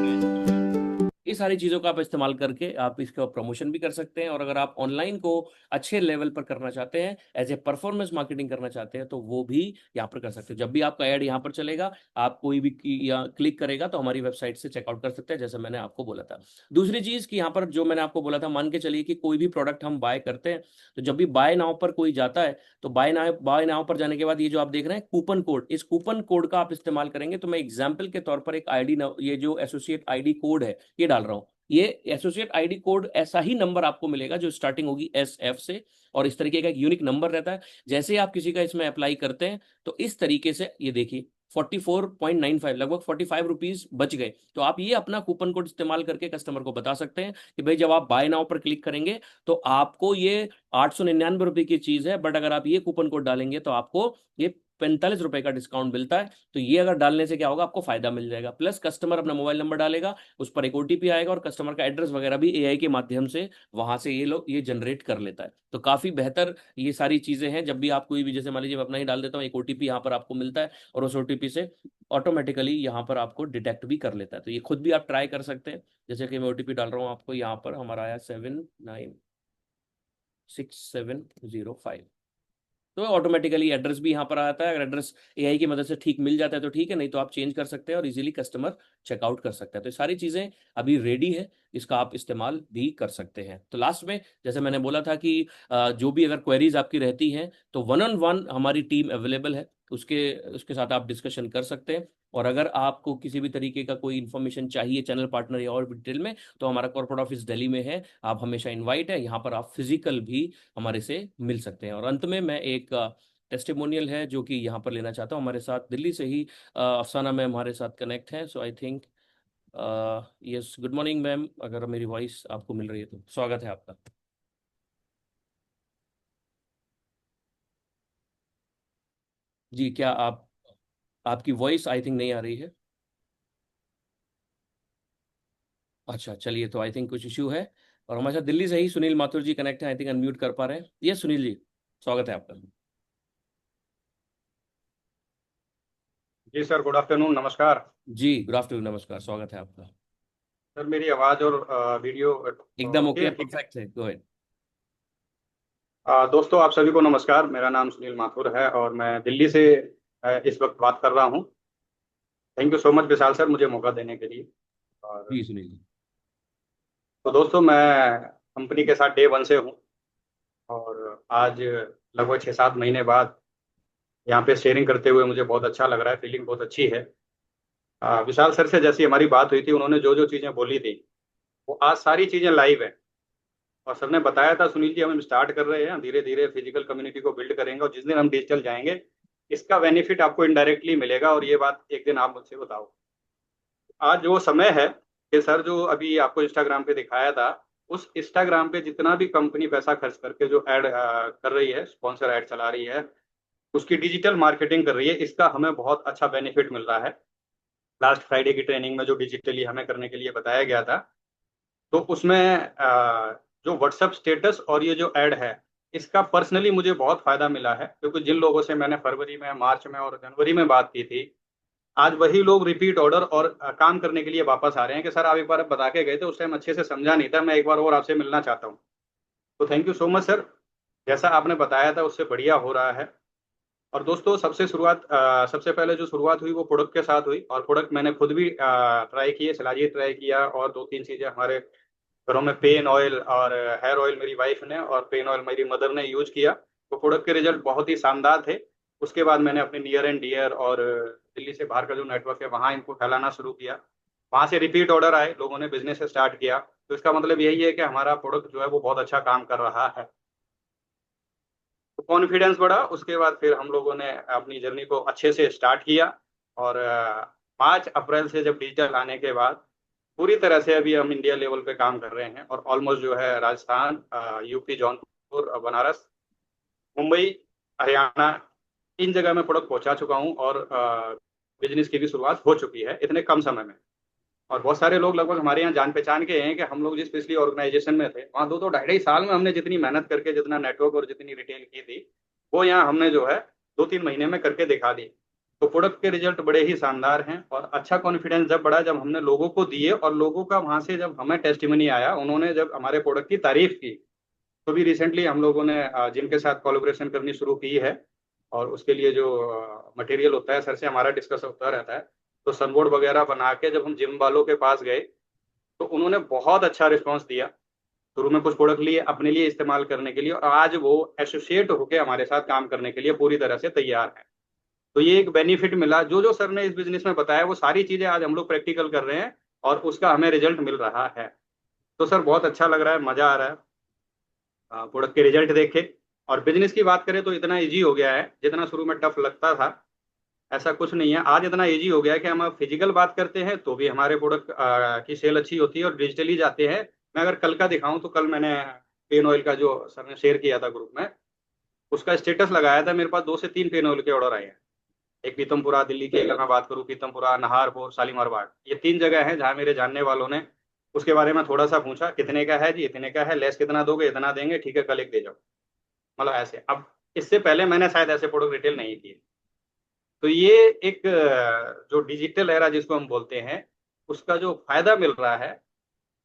ये सारी चीज़ों का आप इस्तेमाल करके आप इसका प्रमोशन भी कर सकते हैं। और अगर आप ऑनलाइन को अच्छे लेवल पर करना चाहते हैं, एज ए परफॉर्मेंस मार्केटिंग करना चाहते हैं, तो वो भी यहाँ पर कर सकते हैं। जब भी आपका ऐड यहाँ पर चलेगा, आप कोई भी या क्लिक करेगा तो हमारी वेबसाइट से चेकआउट कर सकते हैं, जैसे मैंने आपको बोला था। दूसरी चीज़ कि यहाँ पर जो मैंने आपको बोला था, मान के चलिए कि कोई भी प्रोडक्ट हम बाय करते हैं, तो जब भी बाय नाउ पर कोई जाता है, तो बाय नाउ पर जाने के बाद ये जो आप देख रहे हैं कूपन कोड, इस कूपन कोड का आप इस्तेमाल करेंगे। तो मैं एग्जाम्पल के तौर पर एक आईडी, ये जो एसोसिएट आईडी कोड है ये डाल रहा हूँ। ये एसोसिएट आईडी कोड ऐसा ही नंबर आपको मिलेगा जो स्टार्टिंग होगी SF से, और इस तरीके का एक यूनिक नंबर रहता है। जैसे ही आप किसी का इसमें अप्लाई करते हैं तो इस तरीके से ये देखिए 44.95, लगभग 45 रुपीज बच गए। तो आप ये अपना कूपन कोड इस्तेमाल करके कस्टमर को बता सकते हैं कि भाई जब आप बाय नाउ पर क्लिक करेंगे तो आपको ये 899 रुपए की चीज है, बट अगर आप ये कूपन कोड डालेंगे तो आपको ये 45 रुपए का डिस्काउंट मिलता है। तो ये अगर डालने से क्या होगा, आपको फायदा मिल जाएगा। प्लस कस्टमर अपना मोबाइल नंबर डालेगा, उस पर एक OTP आएगा, और कस्टमर का एड्रेस वगैरह भी AI के माध्यम से वहां से ये लोग ये जनरेट कर लेता है। तो काफी बेहतर ये सारी चीजें हैं। जब भी आप कोई भी, जैसे मान लीजिए मैं अपना ही डाल देता हूँ, एक OTP यहाँ पर आपको मिलता है, और उस OTP से ऑटोमेटिकली यहाँ पर आपको डिटेक्ट भी कर लेता है। तो ये खुद भी आप ट्राई कर सकते हैं। जैसे कि मैं OTP डाल रहा हूँ आपको, यहाँ पर हमारा आया 796705। तो ऑटोमेटिकली एड्रेस भी यहाँ पर आता है। अगर एड्रेस AI की मदद से ठीक मिल जाता है तो ठीक है, नहीं तो आप चेंज कर सकते हैं और इजीली कस्टमर चेकआउट कर सकता है। तो ये सारी चीज़ें अभी रेडी है, इसका आप इस्तेमाल भी कर सकते हैं। तो लास्ट में जैसे मैंने बोला था कि जो भी अगर क्वेरीज आपकी रहती हैं तो 1-on-1 हमारी टीम अवेलेबल है। उसके उसके साथ आप डिस्कशन कर सकते हैं। और अगर आपको किसी भी तरीके का कोई इन्फॉर्मेशन चाहिए चैनल पार्टनर या और डिटेल में, तो हमारा कॉर्पोरेट ऑफिस दिल्ली में है, आप हमेशा इनवाइट है, यहाँ पर आप फिजिकल भी हमारे से मिल सकते हैं। और अंत में मैं एक टेस्टिमोनियल है जो कि यहाँ पर लेना चाहता हूँ। हमारे साथ दिल्ली से ही अफसाना मैम हमारे साथ कनेक्ट हैं, so I think yes, good morning ma'am, अगर मेरी वॉइस आपको मिल रही है तो स्वागत है आपका। जी, क्या आप, आपकी वॉइस आई थिंक नहीं आ रही है। अच्छा, चलिए, तो आई थिंक कुछ इश्यू है। और हमारे साथ दिल्ली से ही सुनील माथुर जी कनेक्ट हैं, आई थिंक अनम्यूट कर पा रहे हैं। ये सुनील जी, स्वागत है आपका। जी सर, गुड आफ्टरनून, नमस्कार। जी, गुड आफ्टरनून, नमस्कार, स्वागत है आपका। सर मेरी आवाज़ और वीडियो एकदम ओके ओके, है, ठीक है। परफेक्ट है, गो अहेड। दोस्तों आप सभी को नमस्कार, मेरा नाम सुनील माथुर है और मैं दिल्ली से इस वक्त बात कर रहा हूँ। Thank you so much Vishal sir, मुझे मौका देने के लिए। और जी सुनील जी। तो दोस्तों मैं कंपनी के साथ डे वन से हूँ और आज लगभग 6-7 महीने बाद यहाँ पे शेयरिंग करते हुए मुझे बहुत अच्छा लग रहा है, फीलिंग बहुत अच्छी है। विशाल सर से जैसी हमारी बात हुई थी, उन्होंने जो जो चीज़ें बोली थी वो आज सारी चीज़ें लाइव है। और सर ने बताया था, सुनील जी हम स्टार्ट कर रहे हैं, धीरे धीरे फिजिकल कम्युनिटी को बिल्ड करेंगे और जिस दिन हम डिजिटल जाएंगे इसका बेनिफिट आपको इनडायरेक्टली मिलेगा, और ये बात एक दिन आप मुझसे बताओ। आज वो समय है कि सर जो अभी आपको इंस्टाग्राम पे दिखाया था, उस इंस्टाग्राम पे जितना भी कंपनी पैसा खर्च करके जो ऐड कर रही है, स्पॉन्सर ऐड चला रही है, उसकी डिजिटल मार्केटिंग कर रही है, इसका हमें बहुत अच्छा बेनिफिट मिल रहा है। लास्ट फ्राइडे की ट्रेनिंग में जो डिजिटली हमें करने के लिए बताया गया था, तो उसमें जो व्हाट्सएप स्टेटस और ये जो ऐड है, इसका पर्सनली मुझे बहुत फायदा मिला है, क्योंकि जिन लोगों से मैंने फरवरी में, मार्च में और जनवरी में बात की थी, आज वही लोग रिपीट ऑर्डर और काम करने के लिए वापस आ रहे हैं कि सर आप एक बार बता के गए थे, उस टाइम अच्छे से समझा नहीं था, मैं एक बार और आपसे मिलना चाहता हूँ। तो thank you so much sir, जैसा आपने बताया था उससे बढ़िया हो रहा है। और दोस्तों सबसे पहले जो शुरुआत हुई वो प्रोडक्ट के साथ हुई, और प्रोडक्ट मैंने खुद भी ट्राई किए, शिलाजीत ट्राई किया, और 2-3 चीज़ें हमारे घरों में पेन ऑयल और हेयर ऑयल मेरी वाइफ ने और पेन ऑयल मेरी मदर ने यूज किया, तो प्रोडक्ट के रिजल्ट बहुत ही शानदार थे। उसके बाद मैंने अपने नियर एंड डियर और दिल्ली से बाहर का जो नेटवर्क है वहाँ इनको फैलाना शुरू किया। वहाँ से रिपीट ऑर्डर आए, लोगों ने बिजनेस स्टार्ट किया, तो इसका मतलब यही है कि हमारा प्रोडक्ट जो है वो बहुत अच्छा काम कर रहा है। तो कॉन्फिडेंस बढ़ा, उसके बाद फिर हम लोगों ने अपनी जर्नी को अच्छे से स्टार्ट किया। और 5 अप्रैल से जब डिजिटल आने के बाद पूरी तरह से अभी हम इंडिया लेवल पे काम कर रहे हैं, और ऑलमोस्ट जो है राजस्थान, यूपी, जौनपुर, बनारस, मुंबई, हरियाणा, इन जगह में प्रोडक्ट पहुंचा चुका हूं, और बिजनेस की भी शुरुआत हो चुकी है इतने कम समय में। और बहुत सारे लोग लगभग हमारे यहाँ जान पहचान के हैं कि हम लोग जिस पिछली ऑर्गेनाइजेशन में थे, वहाँ 2-2 ढाई-ढाई साल में हमने जितनी मेहनत करके, जितना नेटवर्क और जितनी रिटेल की थी, वो यहाँ हमने जो है 2-3 महीने में करके दिखा दी। तो प्रोडक्ट के रिजल्ट बड़े ही शानदार हैं, और अच्छा कॉन्फिडेंस जब बढ़ा, जब हमने लोगों को दिए, और लोगों का वहाँ से जब हमें टेस्टिमनी आया, उन्होंने जब हमारे प्रोडक्ट की तारीफ की, तो भी रिसेंटली हम लोगों ने जिम के साथ कोलैबोरेशन करनी शुरू की है। और उसके लिए जो मटेरियल होता है, सर से हमारा डिस्कस होता रहता है, तो सनबोर्ड वगैरह बना के जब हम जिम वालों के पास गए, तो उन्होंने बहुत अच्छा रिस्पॉन्स दिया। शुरू में कुछ प्रोडक्ट लिए अपने लिए इस्तेमाल करने के लिए, और आज वो एसोसिएट होकर हमारे साथ काम करने के लिए पूरी तरह से तैयार है। तो ये एक बेनिफिट मिला, जो जो सर ने इस बिजनेस में बताया वो सारी चीजें आज हम लोग प्रैक्टिकल कर रहे हैं, और उसका हमें रिजल्ट मिल रहा है। तो सर बहुत अच्छा लग रहा है, मजा आ रहा है प्रोडक्ट के रिजल्ट देखे। और बिजनेस की बात करें तो इतना इजी हो गया है, जितना शुरू में टफ लगता था ऐसा कुछ नहीं है। आज इतना इजी हो गया है कि हम फिजिकल बात करते हैं तो भी हमारे प्रोडक्ट की सेल अच्छी होती है, और डिजिटली जाते हैं। मैं अगर कल का दिखाऊं तो कल मैंने पेन ऑयल का जो सर ने शेयर किया था ग्रुप में, उसका स्टेटस लगाया था, मेरे पास 2 से 3 पेन ऑयल के ऑर्डर आए हैं। एक पीतमपुरा दिल्ली की, अगर मैं बात करूँ, पीतमपुरा, नाहरपुर, शालीमार बाग, ये 3 जगह हैं जहाँ मेरे जानने वालों ने उसके बारे में थोड़ा सा पूछा, कितने का है जी, इतने का है, लेस कितना दोगे, इतना देंगे, ठीक है कल एक दे जाओ, मतलब ऐसे। अब इससे पहले मैंने शायद ऐसे प्रोडक्ट रिटेल नहीं किए। तो ये एक जो डिजिटल एरा जिसको हम बोलते हैं, उसका जो फायदा मिल रहा है,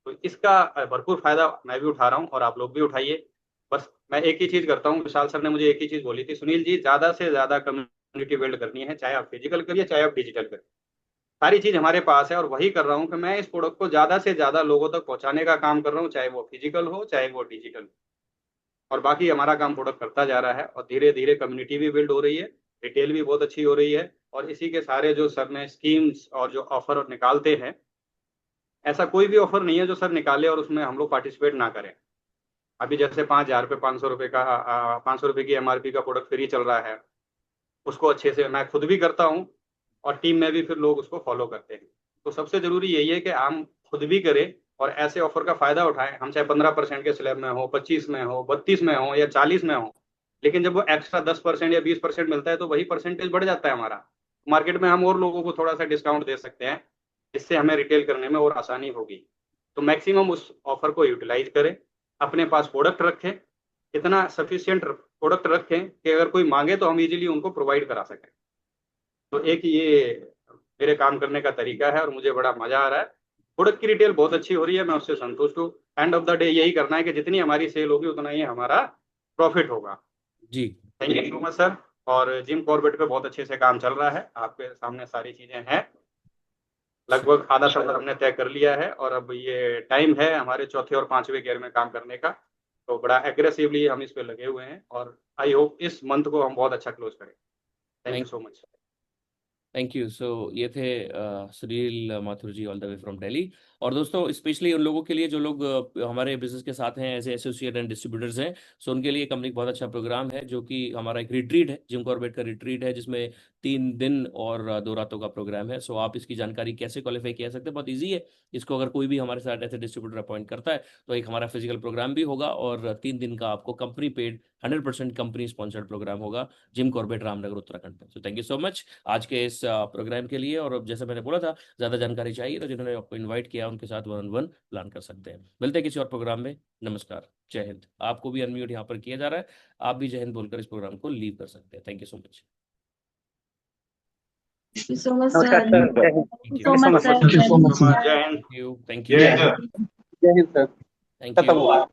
तो इसका भरपूर फायदा मैं भी उठा रहा हूँ, और आप लोग भी उठाइए। बस मैं एक ही चीज करता हूँ, विशाल सर ने मुझे एक ही चीज बोली थी, सुनील जी ज्यादा से ज्यादा कम्युनिटी बिल्ड करनी है, चाहे आप फिजिकल करिए चाहे आप डिजिटल करिए, सारी चीज हमारे पास है। और वही कर रहा हूँ कि मैं इस प्रोडक्ट को ज्यादा से ज्यादा लोगों तक पहुंचाने का काम कर रहा हूँ, चाहे वो फिजिकल हो चाहे वो डिजिटल। और बाकी हमारा काम प्रोडक्ट करता जा रहा है, और धीरे धीरे कम्युनिटी भी बिल्ड हो रही है, रिटेल भी बहुत अच्छी हो रही है। और इसी के सारे जो सर ने स्कीम्स और जो ऑफर निकालते हैं, ऐसा कोई भी ऑफर नहीं है जो सर निकाले और उसमें हम लोग पार्टिसिपेट ना करें। अभी जैसे 5,000 पे 500 रुपये का 500 रुपये की एमआरपी का प्रोडक्ट फ्री चल रहा है, उसको अच्छे से मैं खुद भी करता हूँ और टीम में भी फिर लोग उसको फॉलो करते हैं। तो सबसे जरूरी यही है कि हम खुद भी करें और ऐसे ऑफर का फायदा उठाएं। हम चाहे 15% के स्लैब में हो, 25 में हो, 32 में हो या 40 में हो, लेकिन जब वो एक्स्ट्रा 10% या 20% मिलता है तो वही परसेंटेज बढ़ जाता है हमारा। मार्केट में हम और लोगों को थोड़ा सा डिस्काउंट दे सकते हैं, जिससे हमें रिटेल करने में और आसानी होगी। तो मैक्सिमम उस ऑफर को यूटिलाइज करें, अपने पास प्रोडक्ट रखें, इतना सफिशियंट प्रोडक्ट रखें कि अगर कोई मांगे तो हम इजीली उनको प्रोवाइड करा सकें। तो एक ये मेरे काम करने का तरीका है और मुझे बड़ा मजा आ रहा है। प्रोडक्ट की रिटेल बहुत अच्छी हो रही है, मैं उससे संतुष्ट हूँ। एंड ऑफ द डे यही करना है कि जितनी हमारी सेल होगी उतना ही हमारा प्रॉफिट होगा। जी, thank you so much sir. और जिम कॉर्बेट पे बहुत अच्छे से काम चल रहा है, आपके सामने सारी चीजें हैं। लगभग आधा सफर हमने तय कर लिया है और अब ये टाइम है हमारे चौथे और पांचवें गियर में काम करने का। तो बड़ा एग्रेसिवली हम इस पे लगे हुए हैं और आई होप इस मंथ को हम बहुत अच्छा क्लोज करें। Thank you so much. Thank you. So ये थे Sunil Mathur ji, all the way from Delhi. और दोस्तों, स्पेशली उन लोगों के लिए जो लोग हमारे बिजनेस के साथ हैं, ऐसे एसोसिएट एंड डिस्ट्रीब्यूटर्स हैं, सो उनके लिए कंपनी बहुत अच्छा प्रोग्राम है, जो कि हमारा एक रिट्रीट है, जिम कॉर्बेट का रिट्रीट है, जिसमें 3 दिन और 2 रातों का प्रोग्राम है। सो आप इसकी जानकारी कैसे क्वालिफाई किया सकते हैं, बहुत ईजी है। इसको अगर कोई भी हमारे साथ ऐसे डिस्ट्रीब्यूटर अपॉइंट करता है तो एक हमारा फिजिकल प्रोग्राम भी होगा और 3 दिन का आपको company paid 100% company sponsored program होगा जिम कॉर्बेट रामनगर उत्तराखंड में। So thank you so much आज के इस प्रोग्राम के लिए। और अब जैसे मैंने बोला था, ज़्यादा जानकारी चाहिए तो जिन्होंने आपको इन्वाइट किया उनके साथ 1-on-1 प्लान कर सकते हैं। मिलते हैं किसी और प्रोग्राम में। नमस्कार, जय हिंद। आपको भी अनम्यूट यहाँ पर किया जा रहा है, आप भी जय हिंद बोलकर इस प्रोग्राम को लीव कर सकते हैं। Thank you so much. Thank you so much, नमस्कार sir. सर, जय हिंद। Thank you so much, sir. Thank you so much. जय हिंद। Thank you. जय हिंद सर, थैंक खत्म यू। हुआ।